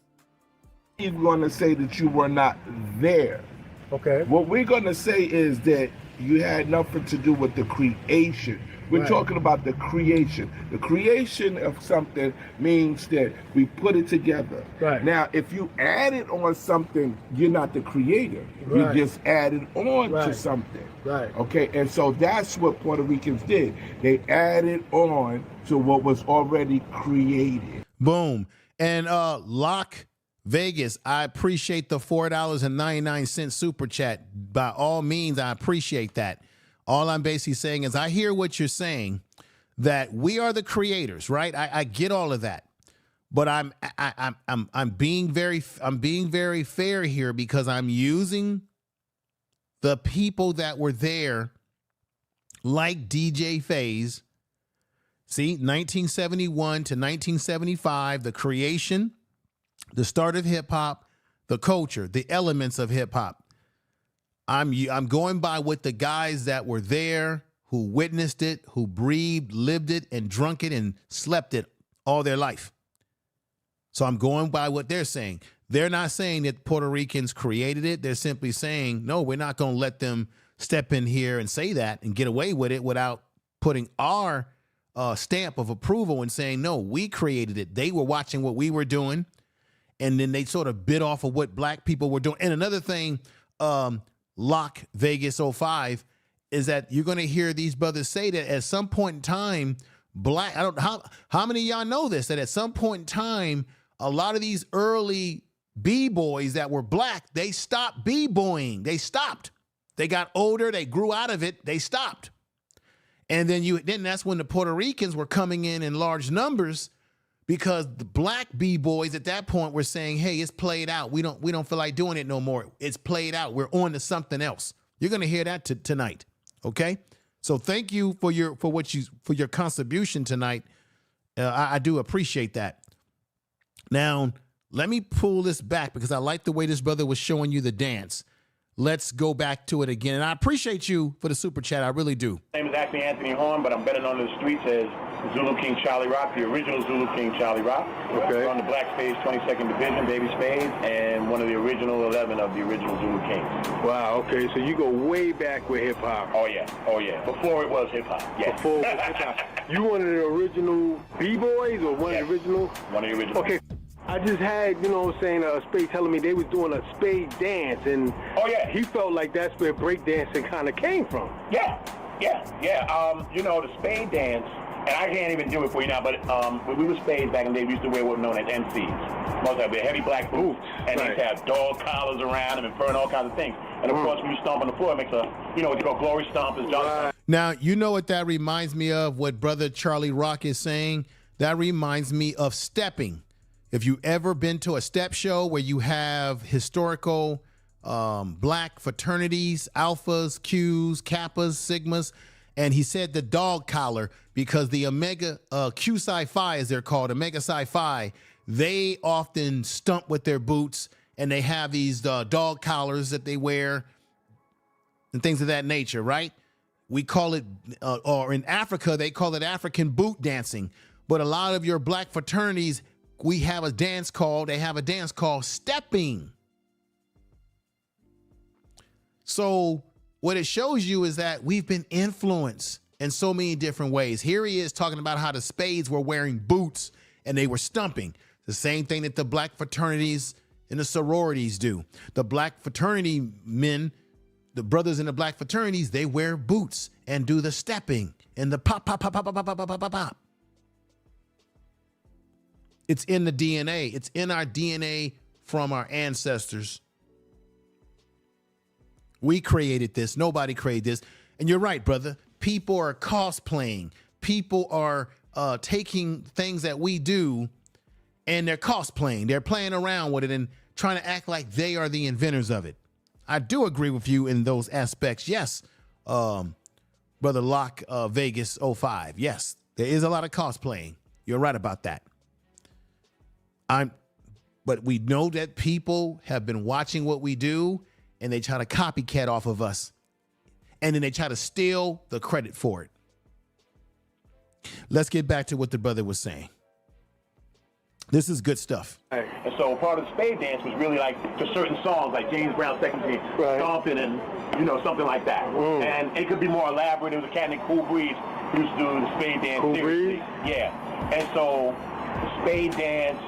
You're going to say that you were not there. Okay. What we're going to say is that you had nothing to do with the creation. We're Right. talking about the creation. The creation of something means that we put it together. Right. Now, if you added on something, you're not the creator. Right. You just added on to Right. something. Right. Okay, and so that's what Puerto Ricans did. They added on to what was already created. Boom. And Lock Vegas, I appreciate the $4.99 super chat. By all means, I appreciate that. All I'm basically saying is I hear what you're saying, that we are the creators, right? I get all of that. But I'm being very fair here because I'm using the people that were there, like DJ FaZe, See, 1971 to 1975, the creation, the start of hip hop, the culture, the elements of hip hop. I'm going by what the guys that were there, who witnessed it, who breathed, lived it, and drunk it and slept it all their life. So I'm going by what they're saying. They're not saying that Puerto Ricans created it. They're simply saying, no, we're not going to let them step in here and say that and get away with it without putting our stamp of approval and saying, no, we created it. They were watching what we were doing, and then they sort of bit off of what black people were doing. And another thing, Lock Vegas 05, is that you're going to hear these brothers say that at some point in time, how many of y'all know this, that at some point in time, a lot of these early B-boys that were black, they stopped B-boying. They stopped. They got older. They grew out of it. They stopped. And then that's when the Puerto Ricans were coming in large numbers, because the black B-boys at that point were saying, hey, it's played out. We don't feel like doing it no more. It's played out. We're on to something else. You're going to hear that tonight. Okay? So thank you for your contribution tonight. I do appreciate that. Now, let me pull this back because I like the way this brother was showing you the dance. Let's go back to it again. And I appreciate you for the super chat. I really do. My name is actually Anthony Horn, but I'm better known in the streets as Zulu King Charlie Rock, the original Zulu King Charlie Rock. Okay. On the Black Spades 22nd Division, Baby Spades, and one of the original 11 of the original Zulu Kings. Wow, okay, so you go way back with hip-hop. Oh, yeah. Before it was hip-hop, yes. Before it was hip-hop. You one of the original B-boys or one of the original? One of the original. Okay. I just had, Spade telling me they was doing a Spade dance, and he felt like that's where breakdancing kind of came from. Yeah. The Spade dance, and I can't even do it for you now, but when we were Spades back in the day, we used to wear what were known as MCs. Most of them heavy black boots, and they used to have dog collars around them and fur and all kinds of things. And of course, when you stomp on the floor, it makes what you call glory stomp is John. Now, you know what that reminds me of, what Brother Charlie Rock is saying? That reminds me of stepping. If you ever been to a step show where you have historical black fraternities, alphas, Qs, kappas, sigmas, and he said the dog collar because the Omega Q Psi Phi, as they're called, Omega Psi Phi, they often stump with their boots, and they have these dog collars that they wear and things of that nature, right? We call it, or in Africa, they call it African boot dancing. But a lot of your black fraternities, they have a dance called stepping. So what it shows you is that we've been influenced in so many different ways. Here he is talking about how the Spades were wearing boots and they were stumping. The same thing that the black fraternities and the sororities do. The black fraternity men, the brothers in the black fraternities, they wear boots and do the stepping and the pop, pop, pop, pop, pop, pop, pop, pop, pop, pop. It's in the DNA. It's in our DNA from our ancestors. We created this. Nobody created this. And you're right, brother. People are cosplaying. People are taking things that we do and they're cosplaying. They're playing around with it and trying to act like they are the inventors of it. I do agree with you in those aspects. Yes, Brother Lock Vegas 05. Yes, there is a lot of cosplaying. You're right about that. But we know that people have been watching what we do and they try to copycat off of us. And then they try to steal the credit for it. Let's get back to what the brother was saying. This is good stuff. And so part of the Spade dance was really like to certain songs, like James Brown's Second Team, Stomping and, something like that. And it could be more elaborate. There was a cat named Cool Breeze who used to do the Spade dance seriously. Yeah. And so the Spade dance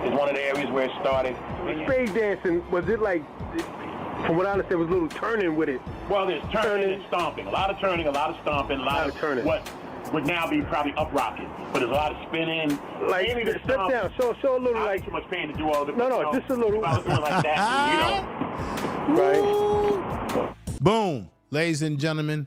is one of the areas where it started. Spade dancing, was it like, from what I understand, was a little turning with it? Well, there's turning and stomping. A lot of turning, a lot of stomping, a lot of turning. What would now be probably up rocking, but there's a lot of spinning. Like, step down, show a little like. Too much pain to do all the. No, just a little. If I was doing like that, Right. Boom, ladies and gentlemen,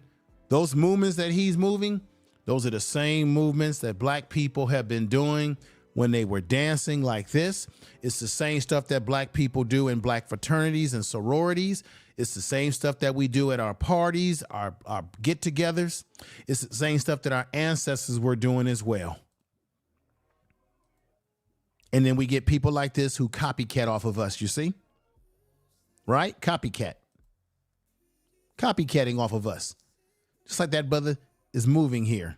those movements that he's moving, those are the same movements that black people have been doing when they were dancing like this. It's the same stuff that black people do in black fraternities and sororities. It's the same stuff that we do at our parties, our get-togethers. It's the same stuff that our ancestors were doing as well. And then we get people like this who copycat off of us, you see? Right? Copycatting off of us. Just like that brother is moving here.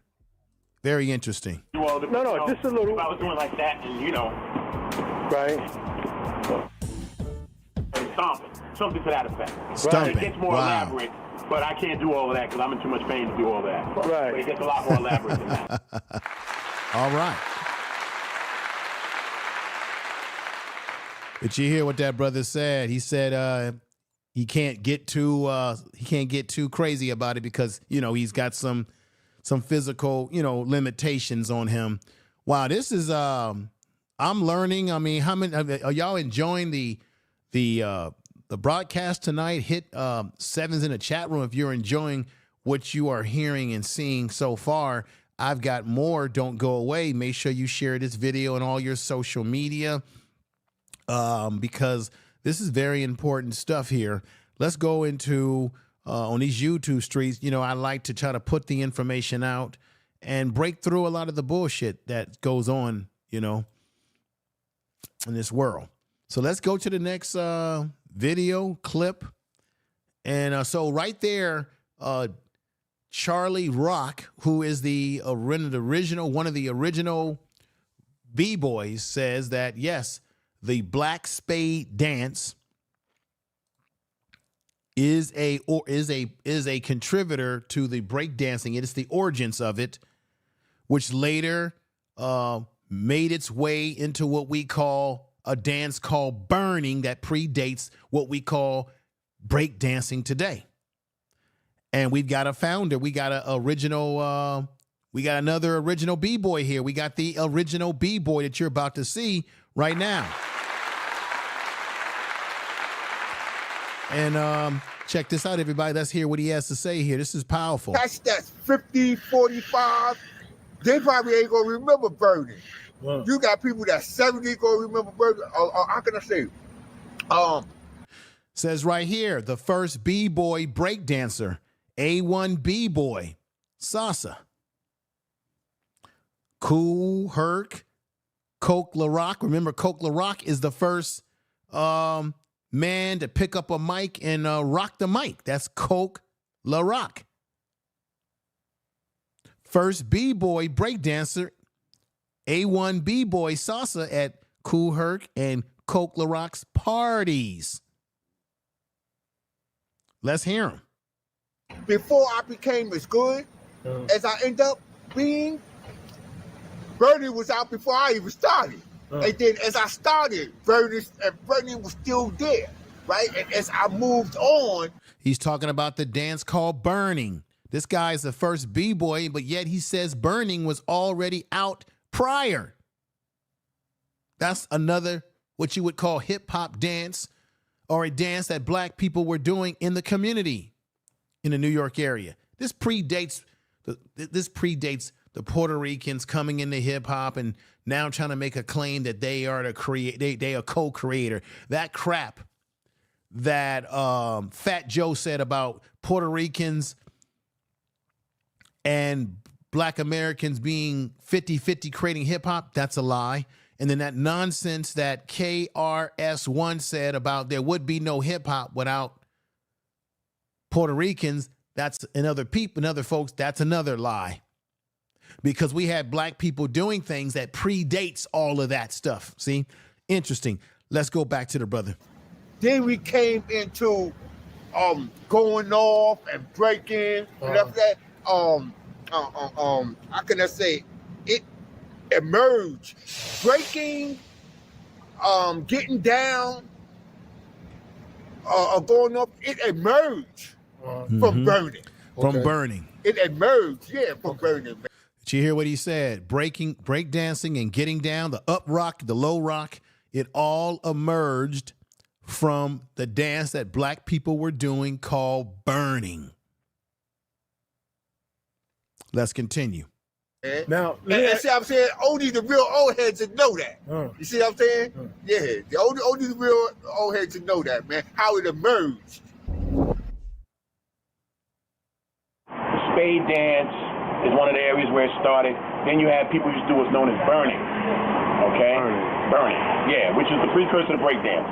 Very interesting. Well, no, just a little. If I was doing like that, and right? Something to that effect. Stomping. It gets more elaborate, but I can't do all of that because I'm in too much pain to do all that. Right. But it gets a lot more elaborate than that. All right. Did you hear what that brother said? He said he can't get too crazy about it because he's got some physical limitations on him. Wow, this is I'm learning. I mean, how many are y'all enjoying the broadcast tonight? Hit sevens in the chat room if you're enjoying what you are hearing and seeing so far. I've got more. Don't go away. Make sure you share this video on all your social media. Because this is very important stuff here. Let's go into on these YouTube streets. I like to try to put the information out and break through a lot of the bullshit that goes on, in this world. So let's go to the next video clip. And so right there, Charlie Rock, who is one of the original B-boys, says that yes, the Black Spade dance is a contributor to the breakdancing. It is the origins of it, which later made its way into what we call a dance called burning that predates what we call breakdancing today. And we've got a founder. We got we got another original B-boy here. We got the original B-boy that you're about to see right now. And check this out, everybody. Let's hear what he has to say here. This is powerful. That's 50, 45. They probably ain't going to remember burning. Wow. You got people that 70 going to remember burning. How can I say? Says right here, the first B-boy breakdancer, A1 B-boy, Salsa. Kool Herc, Kool Herc. Remember, Kool Herc is the first man to pick up a mic and rock the mic. That's Kool Herc. First B-boy breakdancer, A1 B-boy Salsa at Kool Herc and Kool Herc's parties. Let's hear him. Before I became as good as I end up being, Bernie was out before I even started. And then as I started, Bernie was still there, right? And as I moved on. He's talking about the dance called burning. This guy is the first B-boy, but yet he says burning was already out prior. That's another, what you would call hip-hop dance, or a dance that black people were doing in the community in the New York area. This predates the Puerto Ricans coming into hip hop and now trying to make a claim that they are they are co-creator. That crap that Fat Joe said about Puerto Ricans and black Americans being 50-50 creating hip hop, that's a lie. And then that nonsense that KRS-One said about there would be no hip hop without Puerto Ricans, that's another folks, that's another lie. Because we had black people doing things that predates all of that stuff. See? Interesting. Let's go back to the brother. Then we came into going off and breaking and after that. How can I say? It emerged. Breaking, getting down, going up, it emerged from burning. From burning. It emerged, from burning. Did you hear what he said? Breakdancing and getting down, the up rock, the low rock, it all emerged from the dance that black people were doing called burning. Let's continue. Now, and see what I'm saying? Only the real old heads would know that. You see what I'm saying? Yeah, only the real old heads would know that, man. How it emerged. spade dance is one of the areas where it started. Then you had people who used to do what's known as burning. Okay? Burning. Yeah, which is the precursor to breakdancing.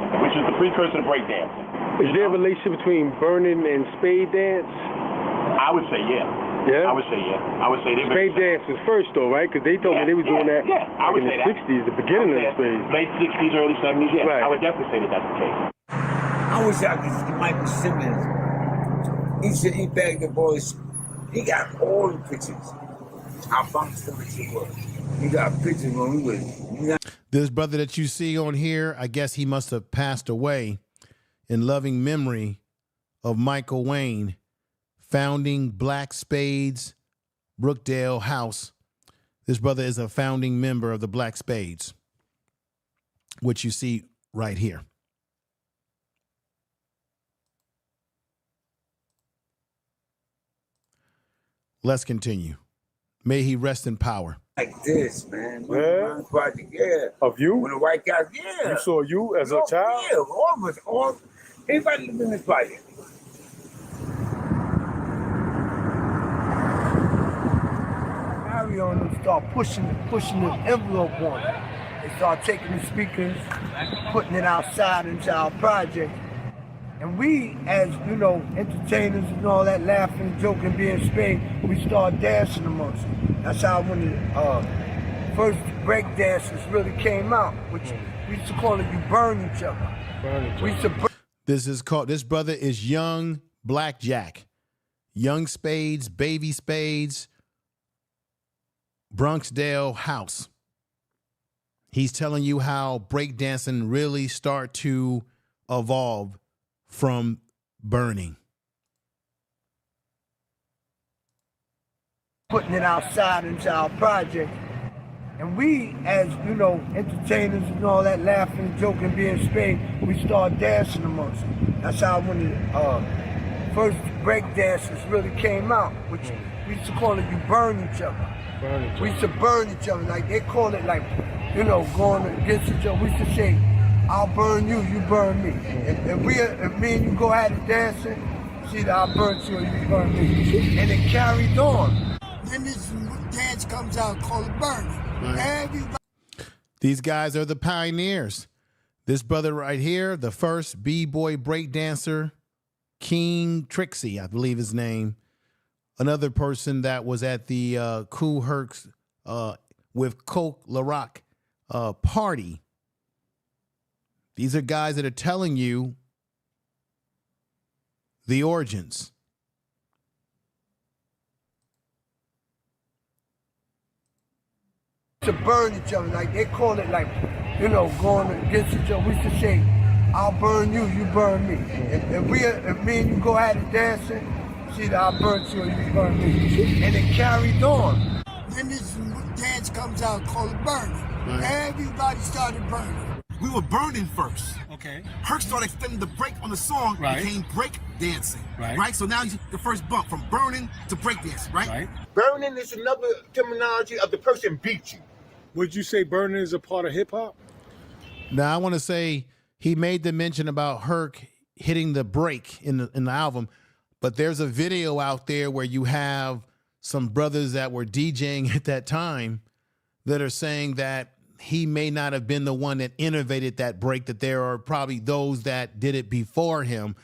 Is there a relationship between burning and spade dance? I would say yeah. Yeah? I would say yeah. I would say spade dance was first though, right? Because they told me they were doing that I would in say the 60s, the beginning of the spade. Late 60s, early 70s, yeah. Right. I would definitely say that that's the case. I wish I could see Michael Simmons. He said he bagged the boys. He got all the pictures. How bounced the picture was. He got pictures when we was. This brother that you see on here, I guess he must have passed away in loving memory of Michael Wayne, founding Black Spades, Brookdale House. This brother is a founding member of the Black Spades, which you see right here. Let's continue. May he rest in power. Like this, man. Yeah. Yeah. Of you? When the white guys, yeah. You saw you as a child? Yeah, all of us. Everybody lived in this body. On them start pushing the envelope on it. They start taking the speakers, putting it outside into our project. And we, as you know, entertainers and all that, laughing, joking, being Spade, we start dancing amongst them. That's how when the first break dances really came out, which we used to call it you burn each other. We used to burn. This brother is Young Blackjack. Young Spades, Baby Spades, Bronxdale House. He's telling you how breakdancing really start to evolve from burning. Putting it outside into our project. And we, as you know, entertainers and all that, laughing, joking, being Spade, we start dancing amongst them. That's how when the first break dances really came out, which we used to call it you burn each other. We used to burn each other, like they call it like, you know, going against each other. We used to say, I'll burn you, you burn me. If me and you go at it dancing, see that I'll burn you and you burn me. And it carried on. Then this dance comes out called burning. Everybody. These guys are the pioneers. This brother right here, the first B-boy breakdancer, King Trixie, I believe his name. Another person that was at the Kool Herc's with Kool Herc party. These are guys that are telling you the origins. To burn each other, like they call it like, you know, going against each other. We used to say, I'll burn you, you burn me. If me and you go at it dancing, see that I burnt you and you burn me. And it carried on. Then this dance comes out called burning. Everybody started burning. We were burning first. Okay. Herc started extending the break on the song, became break dancing. Right. So now the first bump from burning to break dancing, right? Burning is another terminology of the person beat you. Would you say burning is a part of hip hop? Now I want to say he made the mention about Herc hitting the break in the album. But there's a video out there where you have some brothers that were DJing at that time that are saying that he may not have been the one that innovated that break, that there are probably those that did it before him.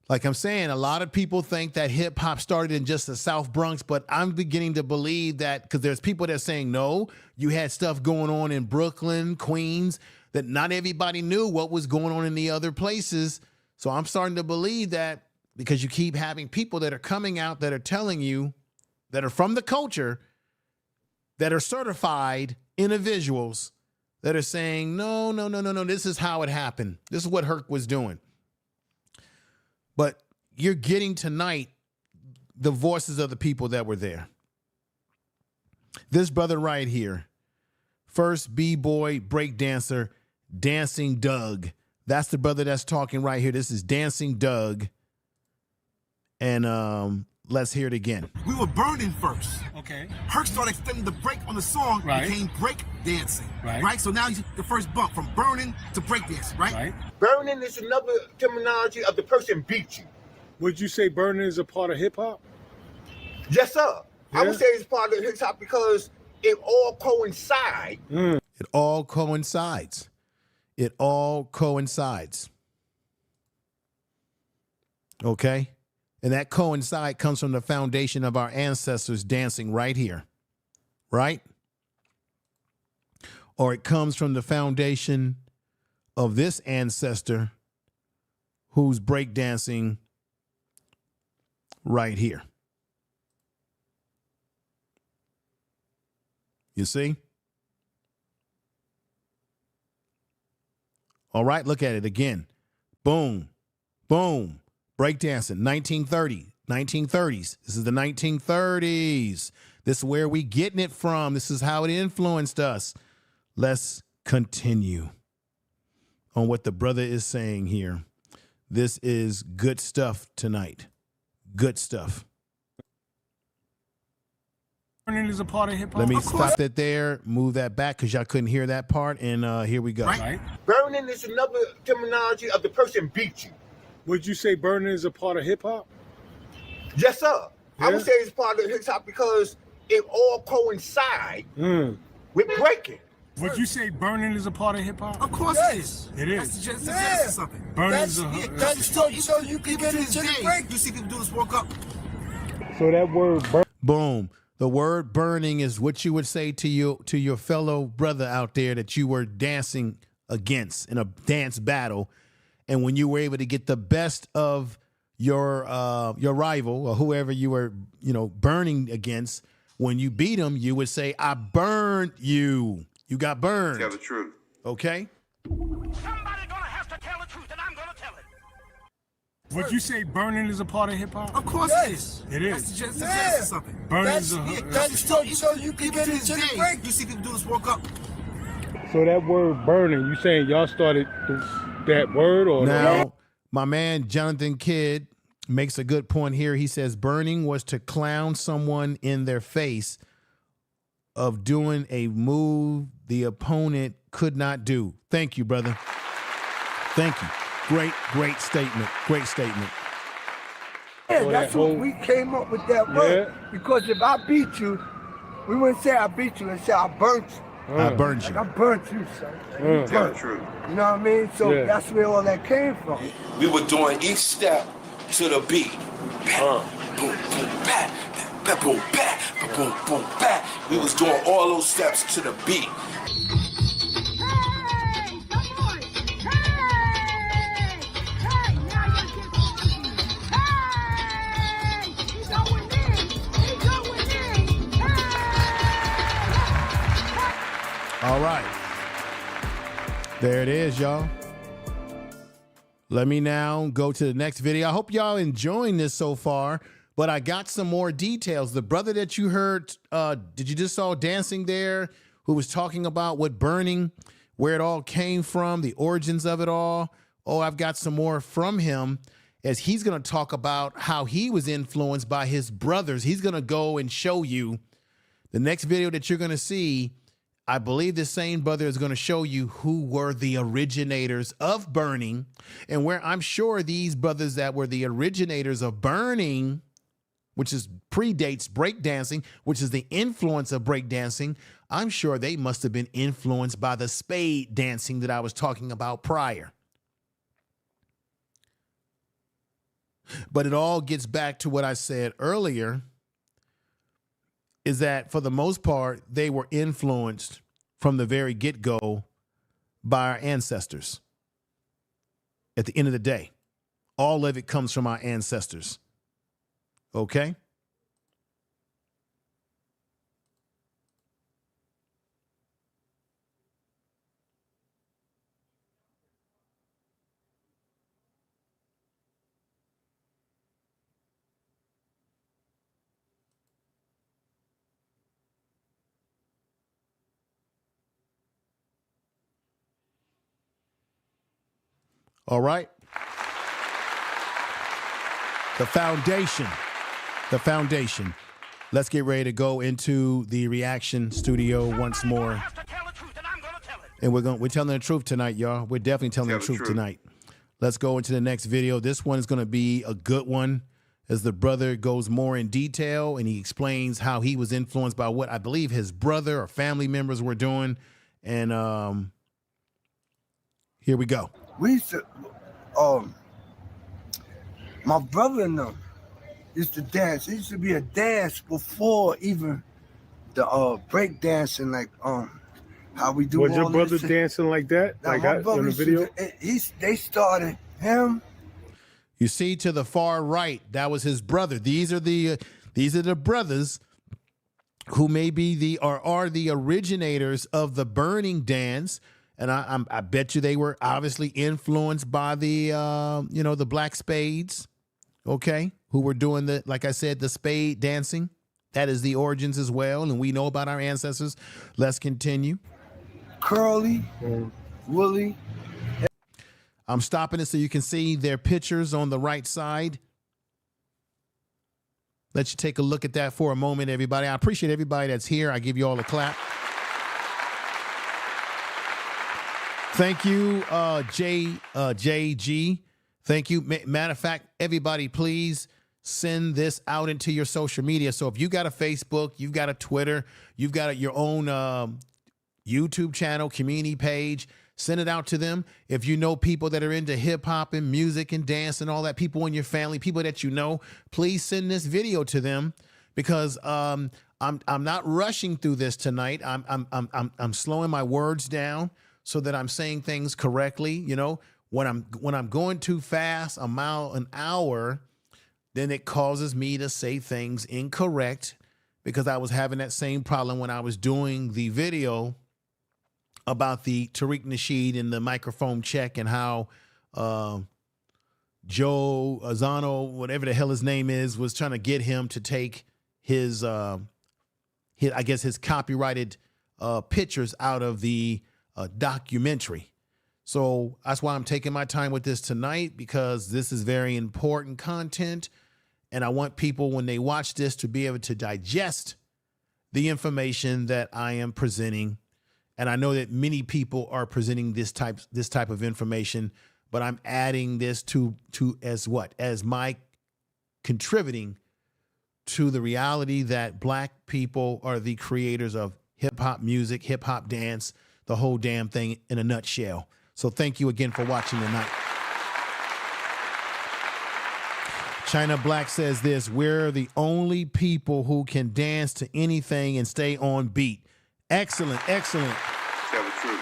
Like I'm saying, a lot of people think that hip hop started in just the South Bronx, but I'm beginning to believe that because there's people that are saying, no, you had stuff going on in Brooklyn, Queens, that not everybody knew what was going on in the other places. So I'm starting to believe that because you keep having people that are coming out that are telling you that are from the culture, that are certified individuals that are saying, no, this is how it happened. This is what Herc was doing. But you're getting tonight the voices of the people that were there. This brother right here, first B-boy breakdancer, Dancing Doug. That's the brother that's talking right here. This is Dancing Doug. And let's hear it again. We were burning first. Okay. Herc started extending the break on the song, became break dancing. Right. So now the first bump from burning to break dancing, right? Burning is another terminology of the person beat you. Would you say burning is a part of hip hop? Yes, sir. I would say it's part of hip hop because it all coincides. It all coincides. It all coincides. Okay? And that coincide comes from the foundation of our ancestors dancing right here. Right? Or it comes from the foundation of this ancestor who's breakdancing right here. You see? All right, look at it again. Boom, boom, breakdancing, 1930s. This is the 1930s. This is where we getting it from. This is how it influenced us. Let's continue on what the brother is saying here. This is good stuff tonight. Good stuff. Burning is a part of hip hop. Let me stop that there, move that back because y'all couldn't hear that part, and here we go. Right. Burning is another terminology of the person beat you. Would you say burning is a part of hip hop? Yes, sir. I would say it's part of hip hop because it all coincides with breaking. Would you say burning is a part of hip hop? Of course it is. It is. That's the genesis of something. Burning is That's so you can get into the break. You see people do this walk up. So that word boom. The word burning is what you would say to your fellow brother out there that you were dancing against in a dance battle. And when you were able to get the best of your rival or whoever you were, burning against, when you beat them, you would say, I burned you. You got burned. Tell the truth. Okay? Somebody's gonna have to tell the truth, and I'm gonna tell it. Would you say burning is a part of hip hop? Of course it is. It is. That's the genesis of something. Burning is That's so you can get into the break. You see people do this walk up. So that word burning, you saying y'all started that word or now? My man Jonathan Kidd makes a good point here. He says burning was to clown someone in their face of doing a move the opponent could not do. Thank you, brother. Thank you. Great statement. Great statement. Yeah, that's what we came up with that word. Because if I beat you, we wouldn't say I beat you and say I burnt you. I burned you. Like I burnt you, son. Tell the truth. You know what I mean? So that's where all that came from. We were doing each step to the beat. Boom, boom, bat, bat, boom, bat, boom, boom, bat. We was doing all those steps to the beat. All right. There it is, y'all. Let me now go to the next video. I hope y'all enjoying this so far, but I got some more details. The brother that you heard, did you just saw dancing there, who was talking about what burning, where it all came from, the origins of it all. Oh, I've got some more from him as he's going to talk about how he was influenced by his brothers. He's going to go and show you the next video that you're going to see. I believe the same brother is going to show you who were the originators of burning, and where I'm sure these brothers that were the originators of burning, which is predates breakdancing, which is the influence of breakdancing, I'm sure they must have been influenced by the spade dancing that I was talking about prior. But it all gets back to what I said earlier, is that for the most part, they were influenced from the very get-go by our ancestors. At the end of the day, all of it comes from our ancestors. Okay? All right. The foundation. Let's get ready to go into the reaction studio once more. And we're telling the truth tonight, y'all. We're definitely telling the truth tonight. Let's go into the next video. This one is going to be a good one. as the brother goes more in detail and he explains how he was influenced by what I believe his brother or family members were doing. And here we go. We used to, my brother and them used to dance. It used to be a dance before even the break dancing, like how we do. Was all your brother this dancing like that? Now, like my in brother the used to video? they started him. You see to the far right, that was his brother. These are the brothers who may be are the originators of the burning dance. And I bet you they were obviously influenced by the the Black Spades, okay, who were doing the, like I said, the spade dancing. That is the origins as well, and we know about our ancestors. Let's continue. Curly, Willie. I'm stopping it so you can see their pictures on the right side. Let you take a look at that for a moment, everybody. I appreciate everybody that's here. I give you all a clap. Thank you, JG. Thank you. Matter of fact, everybody, please send this out into your social media. So if you got a Facebook, you've got a Twitter, you've got your own YouTube channel, community page, send it out to them. If you know people that are into hip hop and music and dance and all that, people in your family, people that you know, please send this video to them, because I'm not rushing through this tonight. I'm slowing my words down so that I'm saying things correctly. You know, when I'm going too fast, a mile an hour, then it causes me to say things incorrect, because I was having that same problem when I was doing the video about the Tariq Nasheed and the microphone check, and how Joe Azano, whatever the hell his name is, was trying to get him to take his I guess his copyrighted pictures out of the documentary. So that's why I'm taking my time with this tonight, because this is very important content. And I want people, when they watch this, to be able to digest the information that I am presenting. And I know that many people are presenting this type of information, but I'm adding this to as my contributing to the reality that Black people are the creators of hip hop music, hip hop dance, the whole damn thing in a nutshell. So thank you again for watching tonight. China Black says this: we're the only people who can dance to anything and stay on beat. Excellent, excellent. Tell the truth.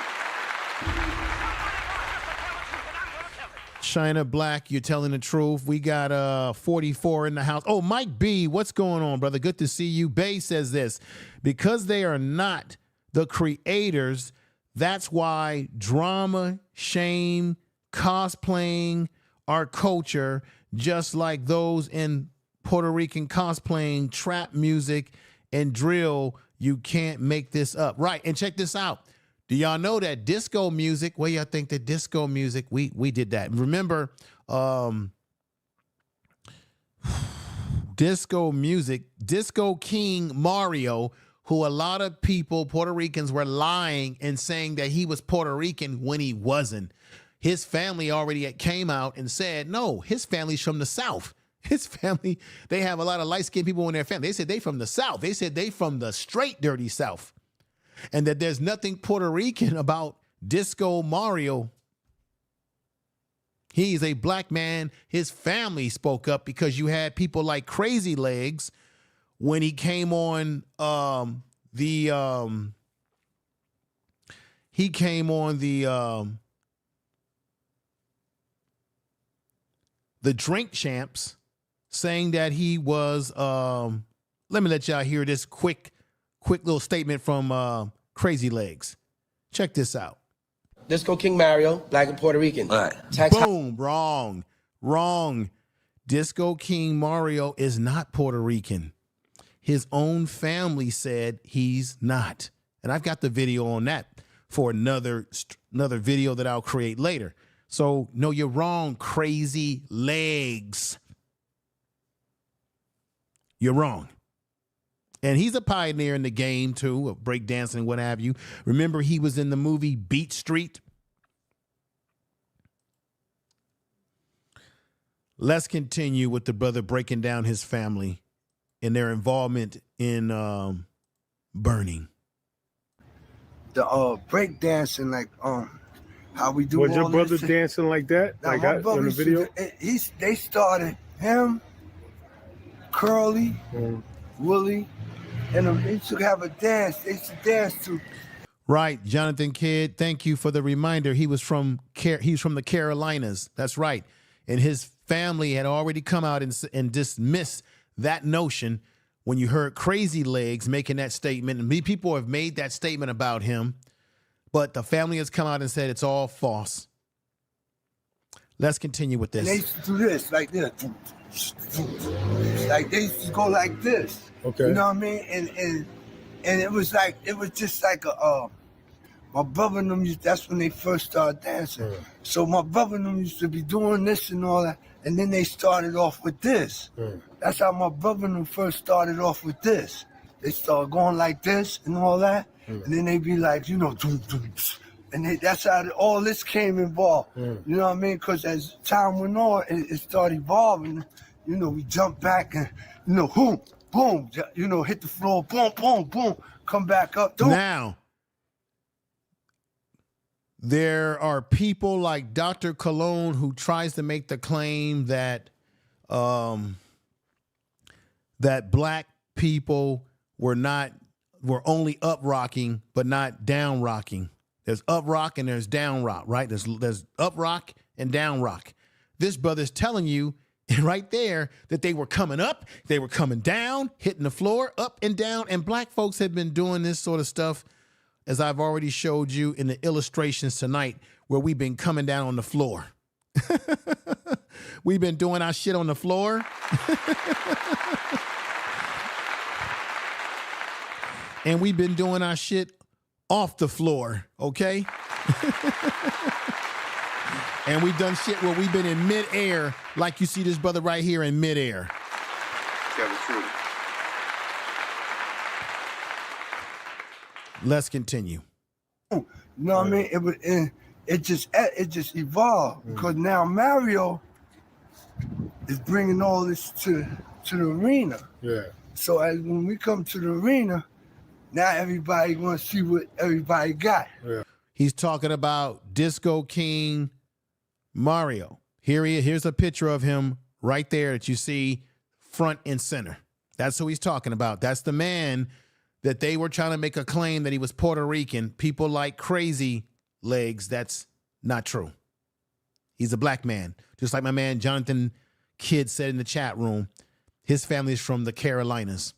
China Black, you're telling the truth. We got 44 in the house. Oh, Mike B, what's going on, brother? Good to see you. Bay says this: because they are not the creators, that's why drama, shame, cosplaying our culture, just like those in Puerto Rican cosplaying, trap music, and drill. You can't make this up. Right, and check this out. Do y'all know that disco music, well, y'all think that disco music, we did that. Remember, disco music, Disco King Mario, who a lot of people, Puerto Ricans, were lying and saying that he was Puerto Rican when he wasn't. His family already came out and said, no, his family's from the South. His family, they have a lot of light-skinned people in their family. They said they from the South. They said they from the straight dirty South. And that there's nothing Puerto Rican about Disco Mario. He's a Black man. His family spoke up, because you had people like Crazy Legs when he came on the Drink Champs, saying that he was let me let y'all hear this quick little statement from Crazy Legs. Check this out. Disco King Mario, Black and Puerto Rican. All right. Boom, wrong. Disco King Mario is not Puerto Rican. His own family said he's not. And I've got the video on that for another video that I'll create later. So, no, you're wrong, Crazy Legs. You're wrong. And he's a pioneer in the game, too, of breakdancing, what have you. Remember, he was in the movie Beat Street. Let's continue with the brother breaking down his family and their involvement in burning. The break dancing, like how we do. Was all your brother this dancing like that? Now, Like my that brother in the used to video? they started him, Curly, Willie, and they used to have a dance. They used to dance to. Right, Jonathan Kidd, thank you for the reminder. He's from the Carolinas. That's right. And his family had already come out and dismissed that notion when you heard Crazy Legs making that statement. And people have made that statement about him, but the family has come out and said it's all false. Let's continue with this. And they used to do this, like this. Like they used to go like this. Okay. You know what I mean? And it was just like a my brother and them that's when they first started dancing. So my brother and them used to be doing this and all that, and then they started off with this. That's how my brother and them first started off with this. They started going like this and all that, and then they be like, you know, and that's how all this came involved. You know what I mean? Because as time went on, it started evolving. You know, we jumped back and, you know, boom, boom, you know, hit the floor, boom, boom, boom, come back up. Now, there are people like Dr. Cologne who tries to make the claim that that black people were only up rocking but not down rocking. There's up rock and there's down rock, right? There's up rock and down rock. This brother's telling you right there that they were coming up, they were coming down, hitting the floor, up and down, and black folks have been doing this sort of stuff, as I've already showed you in the illustrations tonight, where we've been coming down on the floor. We've been doing our shit on the floor. And we've been doing our shit off the floor, okay? And we've done shit where we've been in midair, like you see this brother right here in midair. Tell the truth. Let's continue. You know what I mean? It just evolved because now Mario is bringing all this to the arena. Yeah. So when we come to the arena, now everybody want to see what everybody got. Yeah. He's talking about Disco King Mario. Here's a picture of him right there that you see front and center. That's who he's talking about. That's the man that they were trying to make a claim that he was Puerto Rican. People like Crazy Legs. That's not true. He's a black man. Just like my man Jonathan Kidd said in the chat room, his family is from the Carolinas.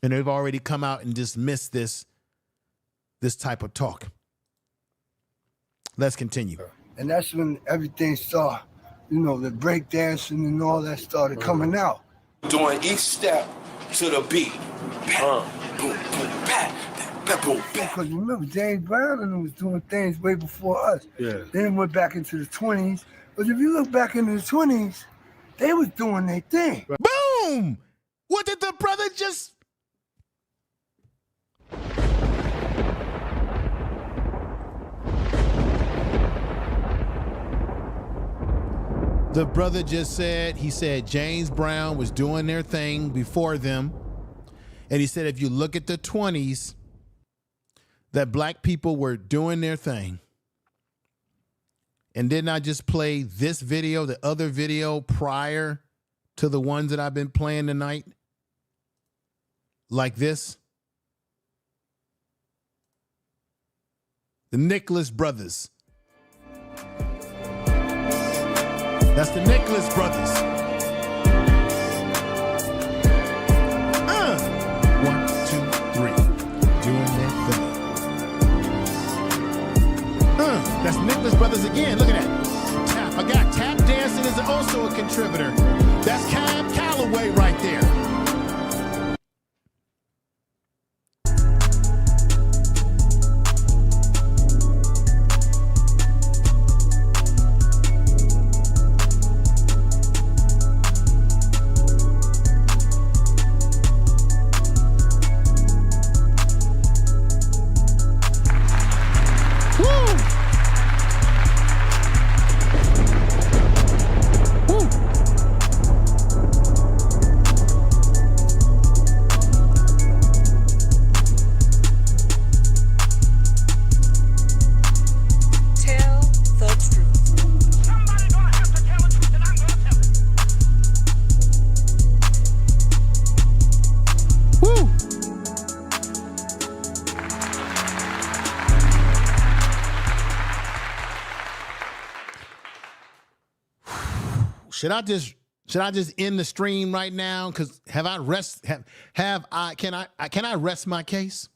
And they've already come out and dismissed this type of talk. Let's continue. And that's when everything started, you know, the break dancing and all that started coming out. Doing each step to the beat. Because remember, James Brown and them was doing things way before us. Yeah. Then went back into the 20s. But if you look back into the 20s, they was doing their thing. Boom! What did the brother just... The brother just said, he said James Brown was doing their thing before them. And he said, if you look at the 20s, that black people were doing their thing. And didn't I just play this video, the other video prior to the ones that I've been playing tonight? Like this. The Nicholas Brothers. That's the Nicholas Brothers. 1, 2, 3. Doing their thing. That's Nicholas Brothers again. Look at that. Tap. I got tap dancing is also a contributor. That's Cab Calloway right there. Woo! should I just end the stream right now? Because can I rest my case?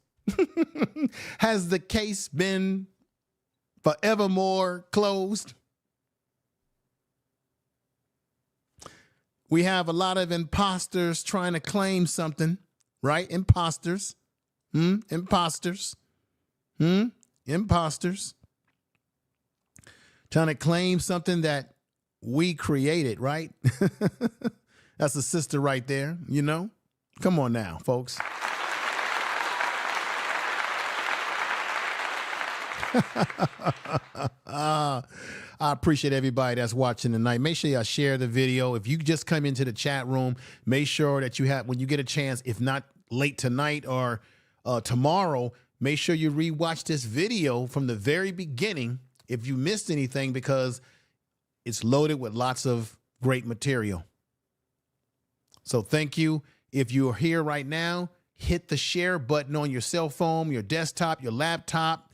Has the case been forevermore closed? We have a lot of imposters trying to claim something, right? Imposters. Imposters. Imposters. Trying to claim something that we created, right? That's a sister right there, you know? Come on now, folks. I appreciate everybody that's watching tonight. Make sure y'all share the video. If you just come into the chat room, make sure that you have, when you get a chance, if not late tonight or tomorrow, make sure you rewatch this video from the very beginning if you missed anything, because it's loaded with lots of great material. So thank you. If you're here right now, hit the share button on your cell phone, your desktop, your laptop,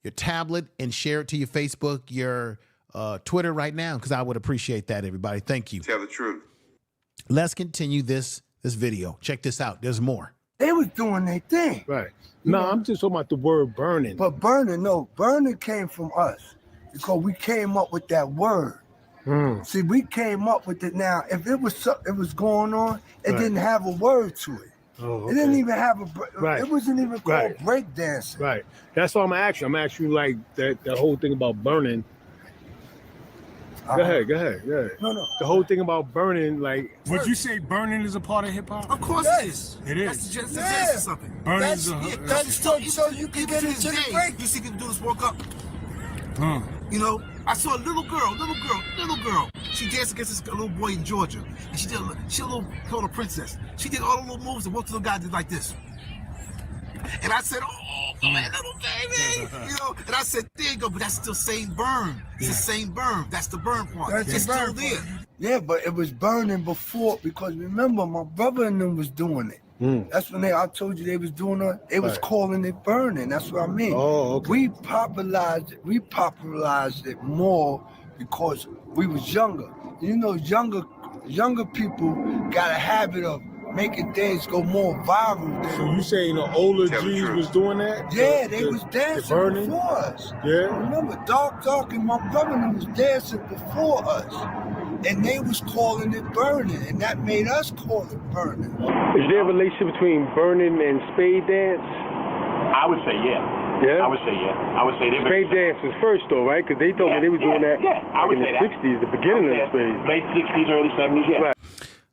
your tablet, and share it to your Facebook, your Twitter right now, because I would appreciate that, everybody. Thank you. Tell the truth. Let's continue this video. Check this out. There's more. They was doing their thing. Right. No, I'm just talking about the word burning. But burning came from us because we came up with that word. See, we came up with it. Now, if it was something it was going on, it didn't have a word to it. Oh, okay. It didn't even have it wasn't even called break dancing. Right. That's all I'm asking. I'm asking you like that whole thing about burning. Go ahead. No. The whole thing about burning, like. Would you say burning is a part of hip hop? Of course it is. It is. That's the genesis of something. Burning is That's so you can get into the break. You see people do this walk up. You know, I saw a little girl. She danced against this little boy in Georgia. And she called a princess. She did all the little moves and walked to the guy, did like this. And I said, oh, man, little baby. You know, and I said, there you go, but that's still same burn. It's the same burn. That's the burn part. It's still there. Yeah, but it was burning before, because remember, my brother and them was doing it. That's when I told you they was doing it. They was calling it burning. That's what I mean. Oh, okay. We popularized it more because we was younger. You know, younger people got a habit of making things go more viral. So you saying the older G's was doing that? Yeah, they was dancing before us. Yeah. Remember, Dark and my brother and them was dancing before us. And they was calling it burning, and that made us call it burning. Is there a relationship between burning and spade dance? I would say yeah. Yeah? I would say yeah. I would say spade dance was first though, right? Because they told me they were doing that I would in say the 60s, the beginning of the spade. Late 60s, early 70s, yeah. Right.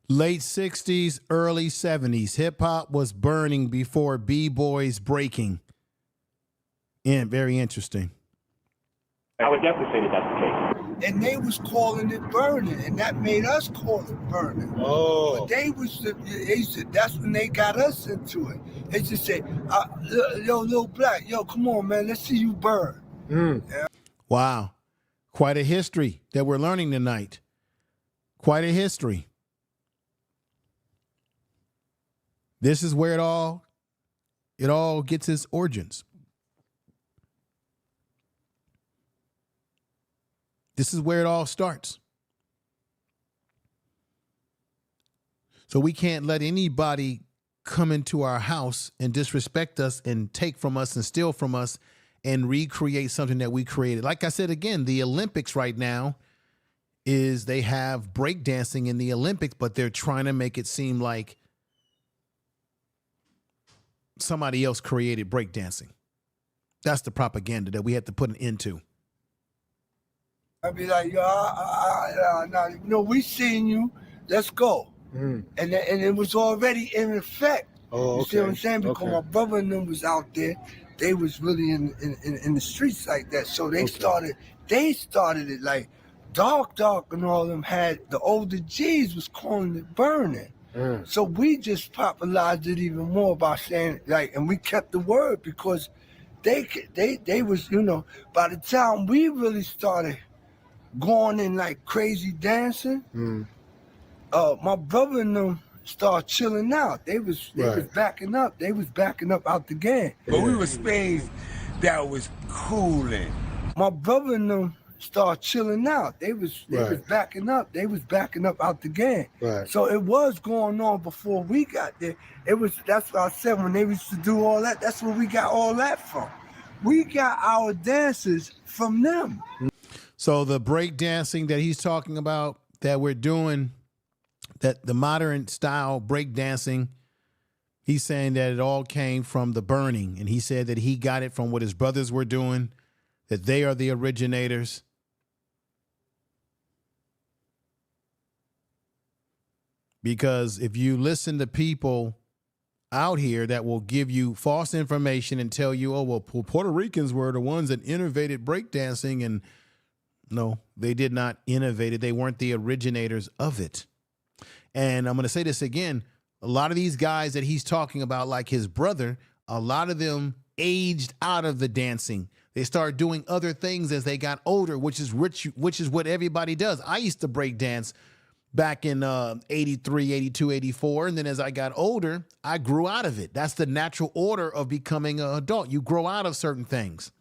Late 60s, early 70s. Hip-hop was burning before B-boys breaking. And very interesting. I would definitely say that's the case. And they was calling it burning, and that made us call it burning. Oh. But they said that's when they got us into it. They just said, yo, Lil Black, yo, come on, man, let's see you burn. Yeah. Wow. Quite a history that we're learning tonight. Quite a history. This is where it all gets its origins. This is where it all starts. So we can't let anybody come into our house and disrespect us and take from us and steal from us and recreate something that we created. Like I said, again, the Olympics right now is they have breakdancing in the Olympics, but they're trying to make it seem like somebody else created breakdancing. That's the propaganda that we have to put an end to. I'd be like, yo, we seen you, let's go. And it was already in effect. Oh, you see what I'm saying? Because my brother and them was out there. They was really in the streets like that. So they started it like Dark and all them had, the older G's was calling it burning. So we just popularized it even more by saying like, and we kept the word because they was, you know, by the time we really started going in like crazy dancing, my brother and them started chilling out. They was backing up. They was backing up out the game. But we were Spades that was cooling. My brother and them start chilling out. They was backing up. They was backing up out the game. Right. So it was going on before we got there. That's what I said when they used to do all that. That's where we got all that from. We got our dances from them. So the break dancing that he's talking about that we're doing, that the modern style break dancing, he's saying that it all came from the burning. And he said that he got it from what his brothers were doing, that they are the originators. Because if you listen to people out here that will give you false information and tell you, oh, well, Puerto Ricans were the ones that innovated breakdancing, and no, they did not innovate it. They weren't the originators of it. And I'm going to say this again. A lot of these guys that he's talking about, like his brother, a lot of them aged out of the dancing. They started doing other things as they got older, which is what everybody does. I used to break dance back in 83, 82, 84. And then as I got older, I grew out of it. That's the natural order of becoming an adult. You grow out of certain things.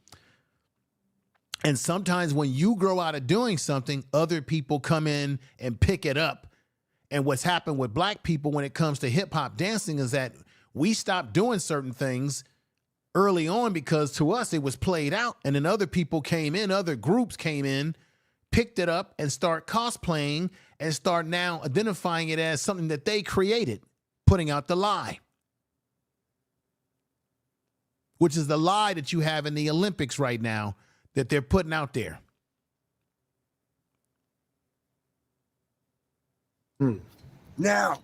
And sometimes when you grow out of doing something, other people come in and pick it up. And what's happened with black people when it comes to hip hop dancing is that we stopped doing certain things early on because to us it was played out. And then other people came in, other groups came in, picked it up and start cosplaying and start now identifying it as something that they created, putting out the lie, which is the lie that you have in the Olympics right now that they're putting out there. Now,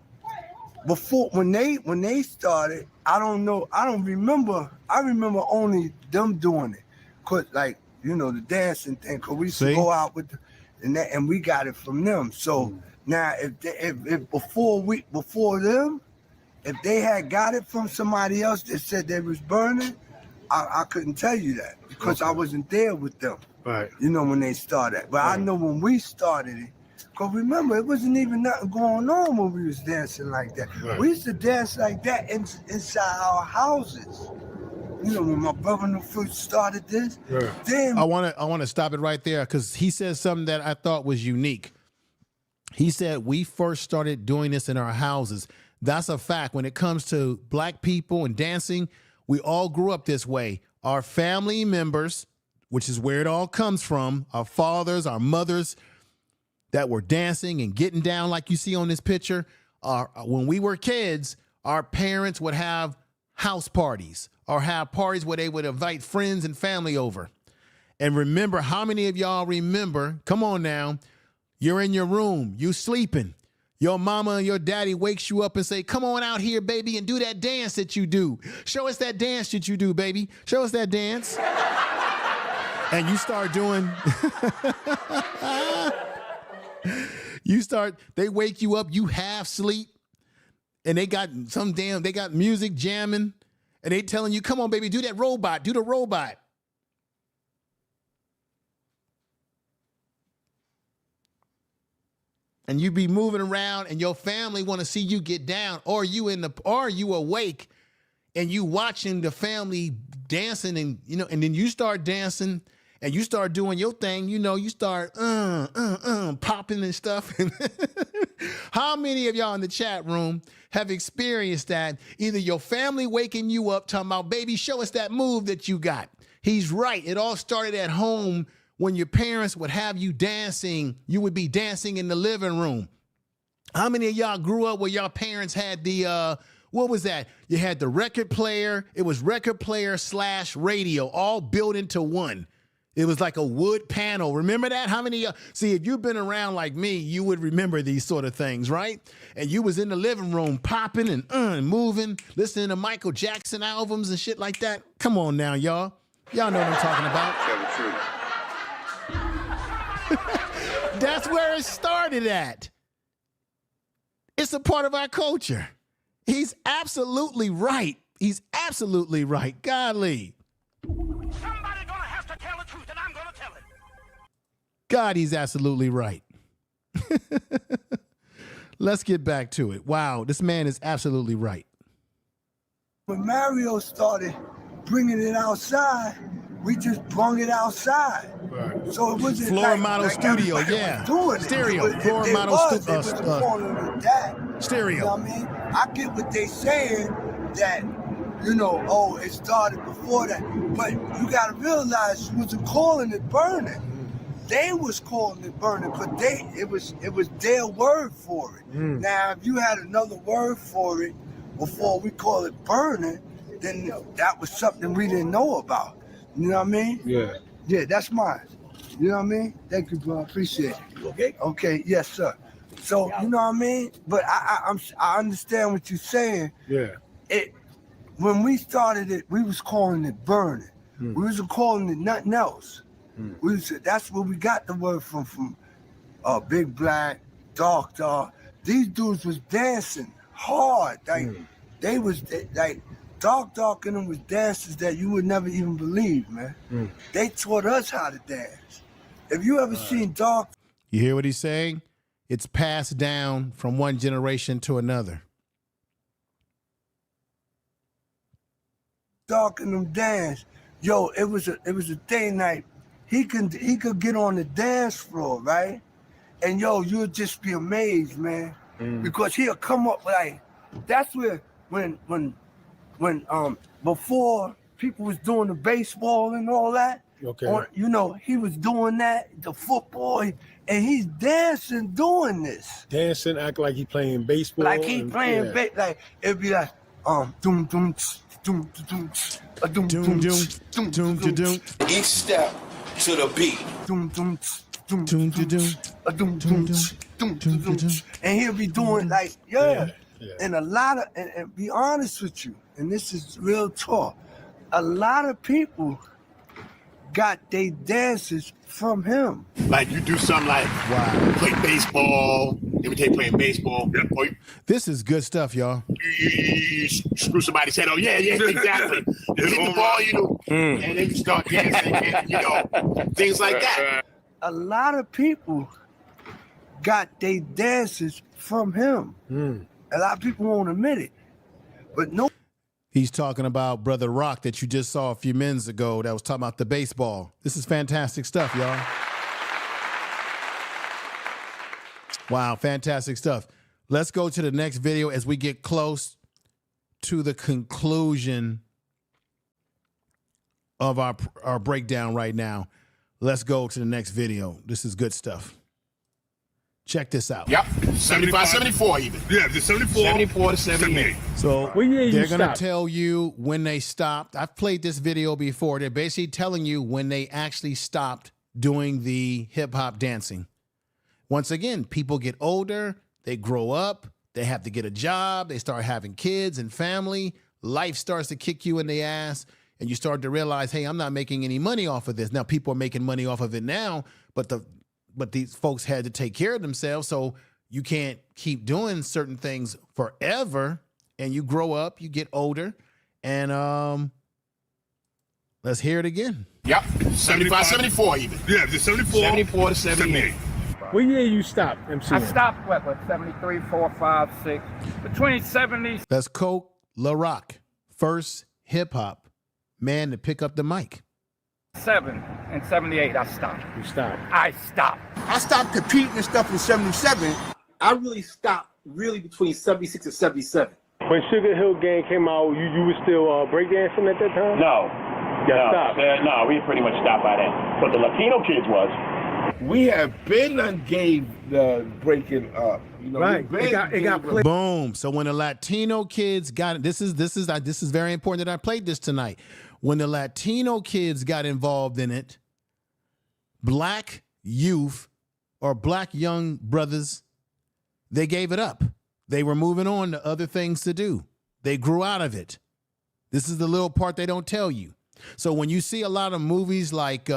before when they started, I don't know, I remember only them doing it, cause like the dancing thing, cause we used to go out with and we got it from them. So now if before them, if they had got it from somebody else that said they was burning, I couldn't tell you that because I wasn't there with them. Right. When they started. But I know when we started it, because remember, it wasn't even nothing going on when we was dancing like that. Right. We used to dance like that inside our houses. When my brother first started this, then I want to stop it right there because he said something that I thought was unique. He said we first started doing this in our houses. That's a fact. When it comes to black people and dancing, we all grew up this way. Our family members, which is where it all comes from, our fathers, our mothers that were dancing and getting down like you see on this picture. When we were kids, our parents would have house parties or have parties where they would invite friends and family over. And remember, how many of y'all remember, come on now, you're in your room, you sleeping. Your mama and your daddy wakes you up and say, come on out here, baby, and do that dance that you do. Show us that dance that you do, baby. Show us that dance. And you start doing, they wake you up, you half sleep, and they got music jamming, and they telling you, come on, baby, do that robot, do the robot. And you be moving around and your family want to see you get down, or you awake and you watching the family dancing and then you start dancing and you start doing your thing, you start popping and stuff. How many of y'all in the chat room have experienced that? Either your family waking you up talking about, baby, show us that move that you got. He's right. It all started at home. When your parents would have you dancing, you would be dancing in the living room. How many of y'all grew up where your parents had the, what was that? You had the record player. It was record player / radio, all built into one. It was like a wood panel. Remember that? How many of y'all? See, if you've been around like me, you would remember these sort of things, right? And you was in the living room popping and moving, listening to Michael Jackson albums and shit like that. Come on now, y'all. Y'all know what I'm talking about. Tell the truth. That's where it started at. It's a part of our culture. He's absolutely right. He's absolutely right. Golly. Somebody gonna have to tell the truth, and I'm gonna tell it. God, he's absolutely right. Let's get back to it. Wow, this man is absolutely right. When Mario started bringing it outside, we just brung it outside. Right. So it wasn't Floor-model like studio, everybody yeah. was doing it. Stereo, It floor-model was calling it that. stereo. You know what I mean? I get what they saying that, you know, oh, it started before that. But you gotta realize you wasn't calling it burning. They was calling it burning, but it was their word for it. Now, if you had another word for it before we call it burning, then that was something we didn't know about. You know what I mean? Yeah. Yeah, that's mine. You know what I mean? Thank you, bro. I appreciate it. Okay? Okay, yes, sir. So, you know what I mean? But I understand what you're saying. Yeah. When we started it, we was calling it burning. We wasn't calling it nothing else. That's where we got the word from Big Black, Dark. These dudes was dancing hard. Like they was like Dark and them was dances that you would never even believe, man. They taught us how to dance. If you ever seen Dark, You hear what he's saying? It's passed down from one generation to another. Dark and them dance, yo, it was a thing like he could get on the dance floor, right? And yo, you'll just be amazed, man, because he'll come up like that's where when before people was doing the baseball and all that. Okay. You know, he was doing that, the football, and he's dancing doing this. Dancing, act like he playing baseball. Like he playing, like it'd be like, doom doom doom doom doom doom doom doom doom. Each step to the beat. Doom doom doom doom doom doom doom. And he'll be doing like, yeah. And a lot of, and be honest with you, and this is real talk, a lot of people got their dances from him. Like you do something like play baseball, imitate playing baseball. Or This is good stuff, y'all. you screw somebody's head. Oh yeah, exactly. You hit the ball, you know, and then you start dancing, and, you know, things like that. A lot of people got their dances from him. A lot of people won't admit it, but no. He's talking about Brother Rock that you just saw a few minutes ago that was talking about the baseball. This is fantastic stuff, y'all. Wow, fantastic stuff. Let's go to the next video as we get close to the conclusion of our breakdown right now. Let's go to the next video. This is good stuff. Check this out. Yep, 75, 74 even. Yeah, the 74. 74 to 78. So What year you they're going to stopped? tell you when they stopped. I've played this video before. They're basically telling you when they actually stopped doing the hip hop dancing. Once again, people get older, they grow up, they have to get a job, they start having kids and family. Life starts to kick you in the ass, and you start to realize, hey, I'm not making any money off of this. Now, people are making money off of it now, but these folks had to take care of themselves, so you can't keep doing certain things forever. And you grow up, you get older, and let's hear it again. Yep, 75, 74 even. Yeah, the 74. 74 to 78. What year you stopped, MC? I stopped, what, 73, 4, 5, 6. Between 70s. That's Kool Herc, first hip-hop man to pick up the mic. 7 and 78, I stopped. You stopped. I stopped. I stopped competing and stuff in 77. I really stopped between 76 and 77. When Sugar Hill Gang came out, you were still breakdancing at that time? No. Stopped. No, we pretty much stopped by then. But the Latino kids was. We have been and gave the breaking up. You know, Right. It got played. Boom. So when the Latino kids got it, this is very important that I played this tonight. When the Latino kids got involved in it, black youth or black young brothers, they gave it up. They were moving on to other things to do. They grew out of it. This is the little part they don't tell you. So when you see a lot of movies like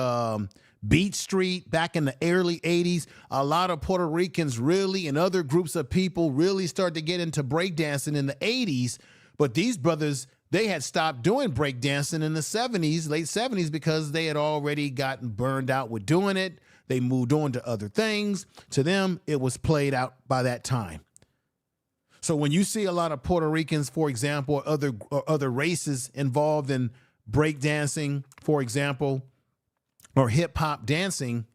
Beat Street back in the early 80s, a lot of Puerto Ricans really and other groups of people really started to get into breakdancing in the 80s. But these brothers, they had stopped doing breakdancing in the 70s, late 70s, because they had already gotten burned out with doing it. They moved on to other things. To them, it was played out by that time. So when you see a lot of Puerto Ricans, for example, or other races involved in breakdancing, for example, or hip hop dancing,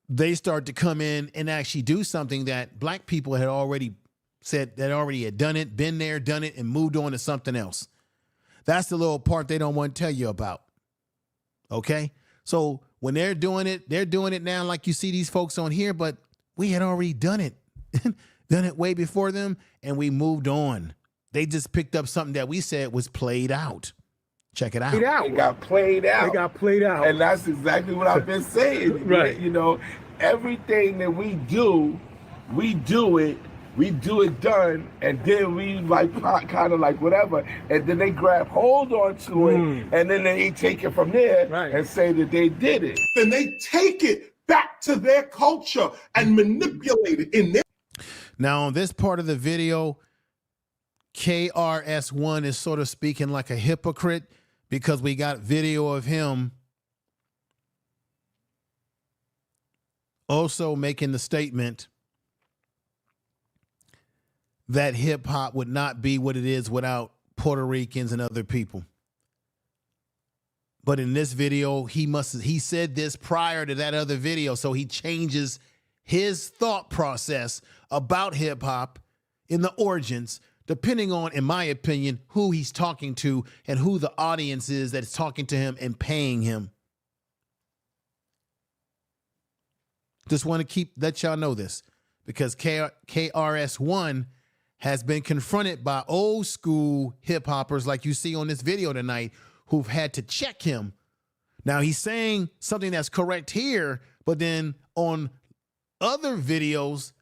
they start to come in and actually do something that black people had already said, that already had done it, been there, done it, and moved on to something else. That's the little part they don't want to tell you about. Okay? So when they're doing it now like you see these folks on here, but we had already done it. Done it way before them, and we moved on. They just picked up something that we said was played out. Check it out. It got played out. It got played out. And that's exactly what I've been saying. Right. You know, everything that we do it done, and then we like kind of like whatever, and then they grab hold onto it, and then they take it from there and say that they did it. Then they take it back to their culture and manipulate it in their. Now, on this part of the video, KRS-One is sort of speaking like a hypocrite because we got video of him also making the statement that hip hop would not be what it is without Puerto Ricans and other people. But in this video, he said this prior to that other video, so he changes his thought process about hip hop in the origins, depending on, in my opinion, who he's talking to and who the audience is that's talking to him and paying him. Just want to let y'all know this, because KRS-One has been confronted by old school hip hoppers like you see on this video tonight who've had to check him. Now he's saying something that's correct here, but then on other videos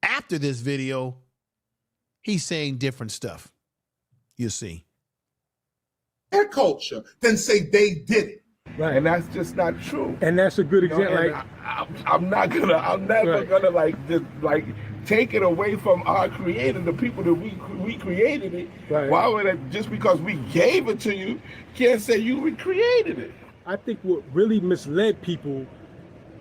after this video, he's saying different stuff. You see. Their culture, then say they did it. Right. And that's just not true. And that's a good example. You know, I'm never gonna like just like take it away from our creator, the people that we created it. Right. Why would it, just because we gave it to you, can't say you recreated it? I think what really misled people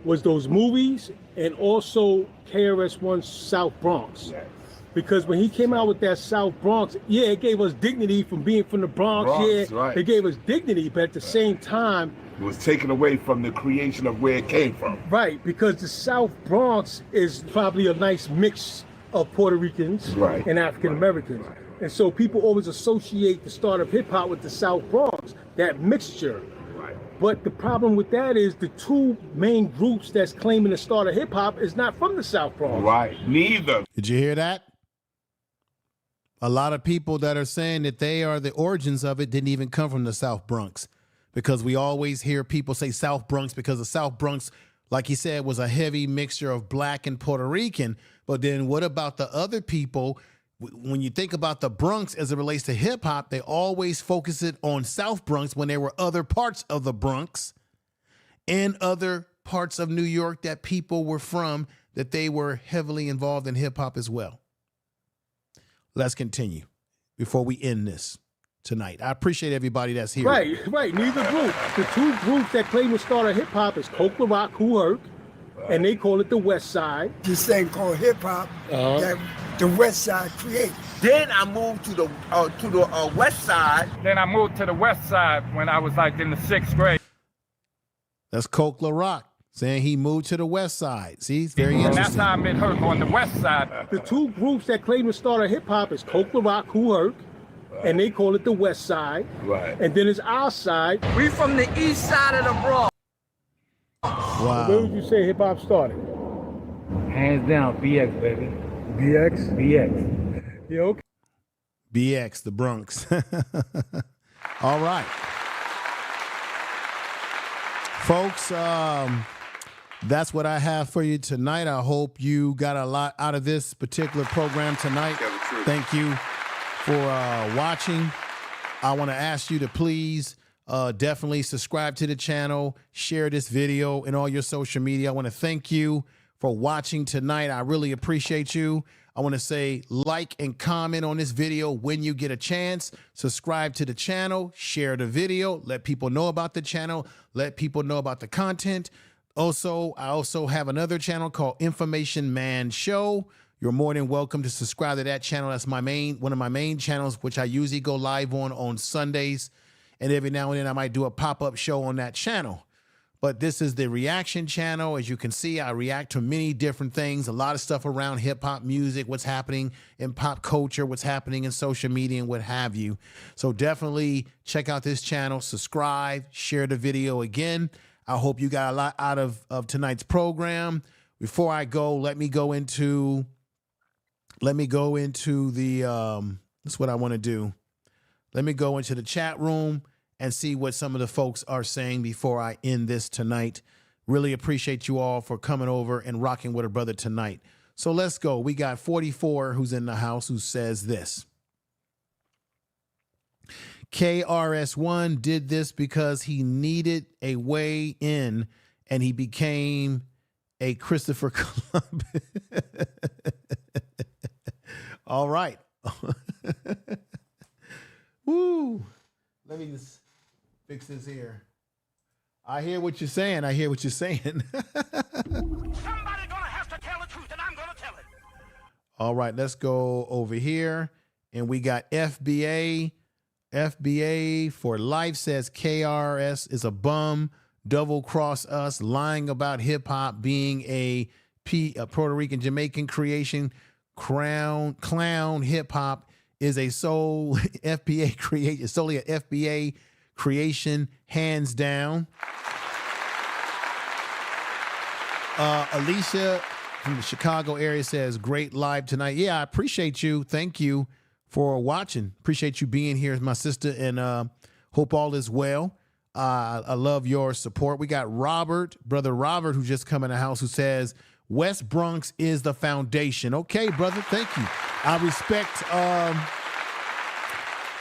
was those movies and also KRS-One's South Bronx. Yes. Because when he came out with that South Bronx, yeah, it gave us dignity from being from the Bronx. Right. It gave us dignity, but at the same time, it was taken away from the creation of where it came from. Right, because the South Bronx is probably a nice mix of Puerto Ricans and African Americans. And so people always associate the start of hip hop with the South Bronx, that mixture. But the problem with that is the two main groups that's claiming the start of hip hop is not from the South Bronx. Right, neither. Did you hear that? A lot of people that are saying that they are the origins of it didn't even come from the South Bronx, because we always hear people say South Bronx because the South Bronx, like he said, was a heavy mixture of black and Puerto Rican. But then what about the other people? When you think about the Bronx as it relates to hip hop, they always focus it on South Bronx when there were other parts of the Bronx and other parts of New York that people were from, that they were heavily involved in hip hop as well. Let's continue before we end this tonight. I appreciate everybody that's here. Right. Neither group. The two groups that claim to start a hip hop is Kool Herc, Kool Herc, and they call it the West Side. This thing called hip hop that the West Side created. Then I moved to the West Side. Then I moved to the West Side when I was like in the 6th grade. That's Kool Herc saying he moved to the West Side. See, it's very interesting. And that's how I met Herc on the West Side. The two groups that claim to start a hip hop is Kool Herc, Kool Herc, and they call it the West Side. Right. And then it's our side. We from the east side of the Bronx. Wow. Where would you say hip hop started? Hands down, BX, baby. BX? BX. Yeah, okay. BX, the Bronx. All right. Folks, that's what I have for you tonight. I hope you got a lot out of this particular program tonight. Thank you for watching. I want to ask you to please definitely subscribe to the channel, share this video in all your social media. I want to thank you for watching tonight. I really appreciate you. I want to say like and comment on this video when you get a chance. Subscribe to the channel, share the video, let people know about the channel, let people know about the content. Also, I also have another channel called Information Man Show. you're more than welcome to subscribe to that channel. That's one of my main channels, which I usually go live on Sundays. And every now and then I might do a pop-up show on that channel. But this is the reaction channel. As you can see, I react to many different things, a lot of stuff around hip-hop music, what's happening in pop culture, what's happening in social media, and what have you. So definitely check out this channel, subscribe, share the video again. I hope you got a lot out of tonight's program. Before I go, let me go into the, that's what I want to do. Let me go into the chat room and see what some of the folks are saying before I end this tonight. Really appreciate you all for coming over and rocking with a brother tonight. So let's go. We got 44 who's in the house who says this. KRS-One did this because he needed a way in and he became a Christopher Columbus. All right. Woo. Let me just fix this here. I hear what you're saying. I hear what you're saying. Somebody gonna have to tell the truth, and I'm gonna tell it. All right, let's go over here. And we got FBA. FBA for life says KRS is a bum, double cross us, lying about hip hop being a Puerto Rican Jamaican creation. Clown hip hop is a solely a FBA creation, hands down. Alicia from the Chicago area says, great live tonight. Yeah, I appreciate you. Thank you for watching. Appreciate you being here, my sister, and hope all is well. I love your support. We got brother Robert, who just come in the house, who says, West Bronx is the foundation. Okay, brother, thank you. I respect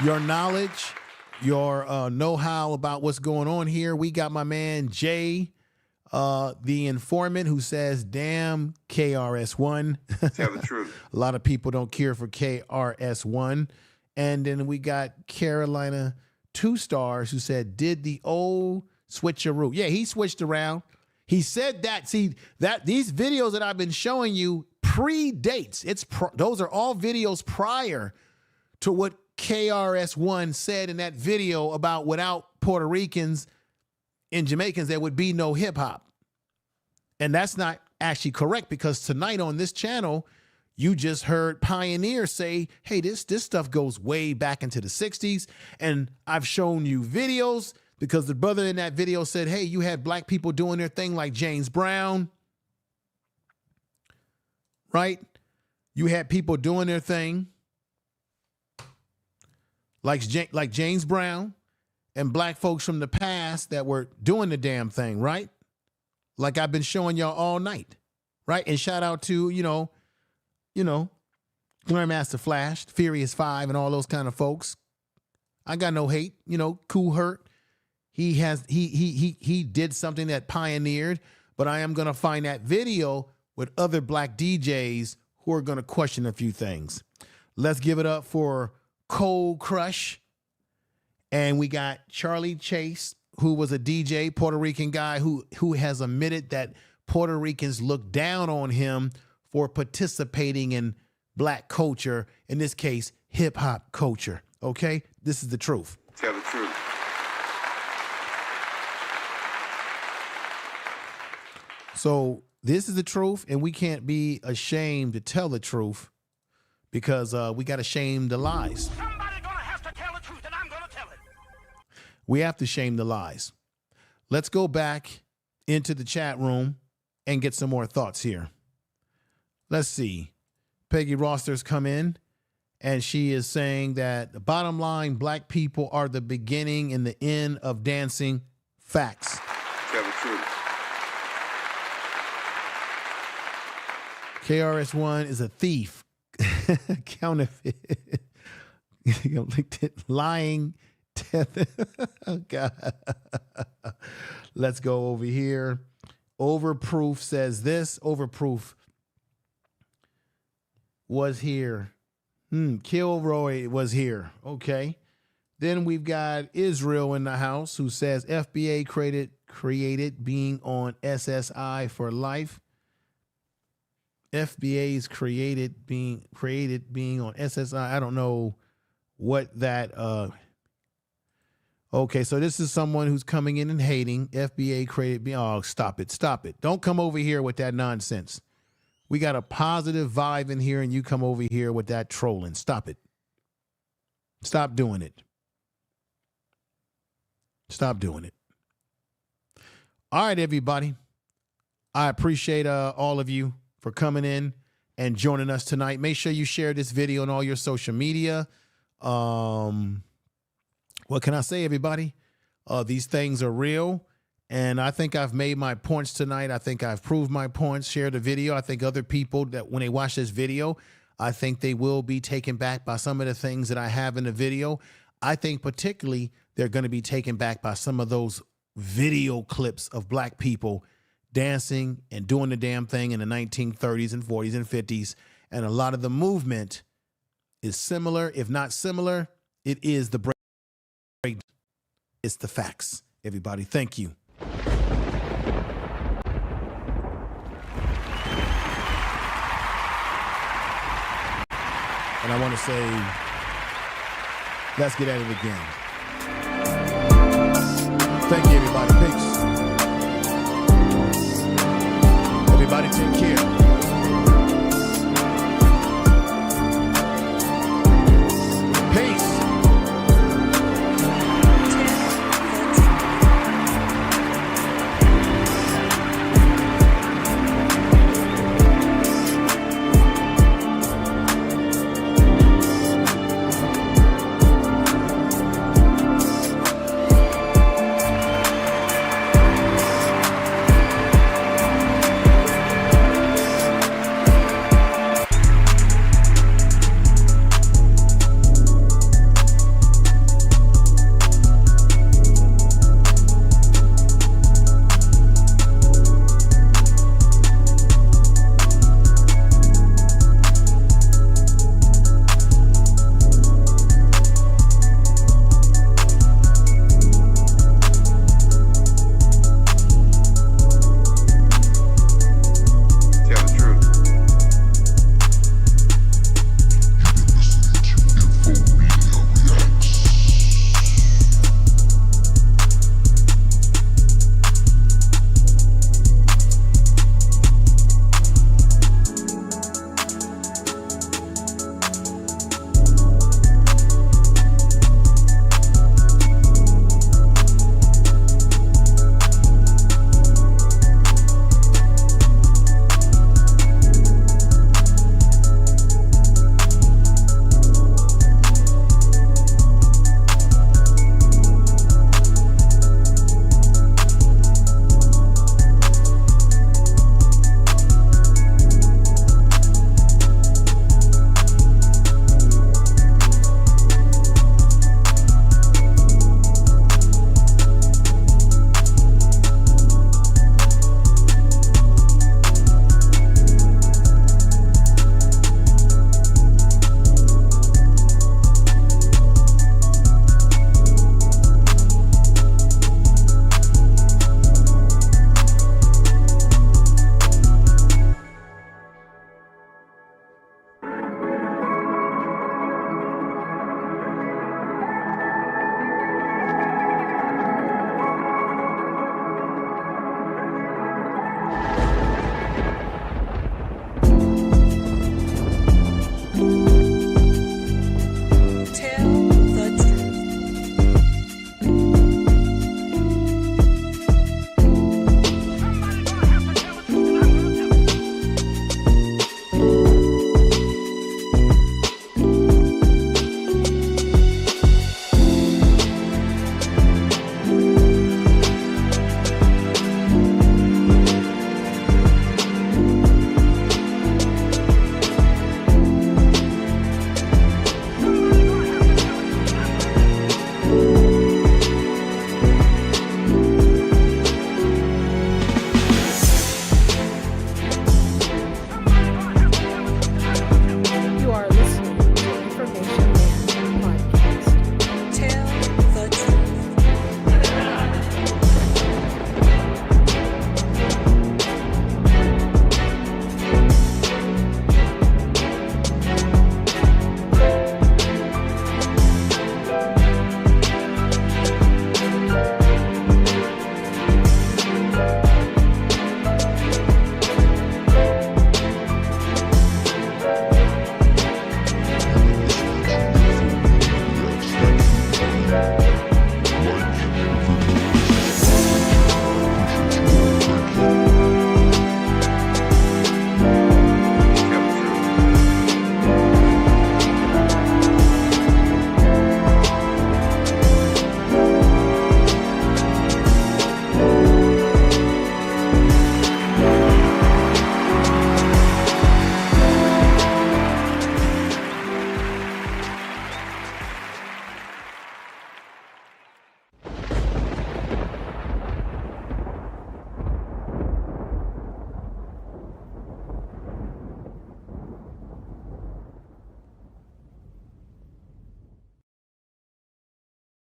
your knowledge, your know-how about what's going on here. We got my man Jay, the informant, who says, damn KRS-One. Tell the truth. A lot of people don't care for KRS-One. And then we got Carolina 2 stars, who said, did the old switcheroo. Yeah, he switched around. He said that. See, that these videos that I've been showing you predates. Those are all videos prior to what KRS-One said in that video about without Puerto Ricans and Jamaicans, there would be no hip hop. And that's not actually correct, because tonight on this channel, you just heard Pioneer say, hey, this stuff goes way back into the 60s. And I've shown you videos, because the brother in that video said, hey, you had black people doing their thing like James Brown, right? You had people doing their thing like James Brown and black folks from the past that were doing the damn thing, right? Like I've been showing y'all all night, right? And shout out to, you know, Grandmaster Flash, Furious 5, and all those kind of folks. I got no hate, Kool Herc. He did something that pioneered, but I am going to find that video with other black DJs who are going to question a few things. Let's give it up for Cold Crush. And we got Charlie Chase, who was a DJ, Puerto Rican guy who has admitted that Puerto Ricans look down on him for participating in black culture, in this case, hip hop culture. Okay? This is the truth. Tell the truth. So this is the truth, and we can't be ashamed to tell the truth, because we got to shame the lies. Somebody gonna have to tell the truth, and I'm gonna tell it. We have to shame the lies. Let's go back into the chat room and get some more thoughts here. Let's see. Peggy Roster's come in, and she is saying that the bottom line, black people are the beginning and the end of dancing. Facts. Tell the truth. KRS-One is a thief. Counterfeit. Lying. Oh, God. Let's go over here. Overproof says this. Overproof was here. Kilroy was here. Okay. Then we've got Israel in the house, who says FBA created being on SSI for life. FBA's created being on SSI. I don't know what that okay, so this is someone who's coming in and hating. FBA created being. Oh, stop it. Stop it. Don't come over here with that nonsense. We got a positive vibe in here and you come over here with that trolling. Stop it. Stop doing it. Stop doing it. All right, everybody. I appreciate all of you for coming in and joining us tonight. Make sure you share this video on all your social media. What can I say, everybody? These things are real, and I think I've made my points tonight. I think I've proved my points. Share the video. I think other people that when they watch this video, I think they will be taken back by some of the things that I have in the video. I think particularly they're going to be taken back by some of those video clips of black people dancing and doing the damn thing in the 1930s and 40s and 50s. And a lot of the movement is similar. If not similar, it is the break. It's the facts. Everybody, thank you. And I want to say, let's get at it again. Thank you, everybody.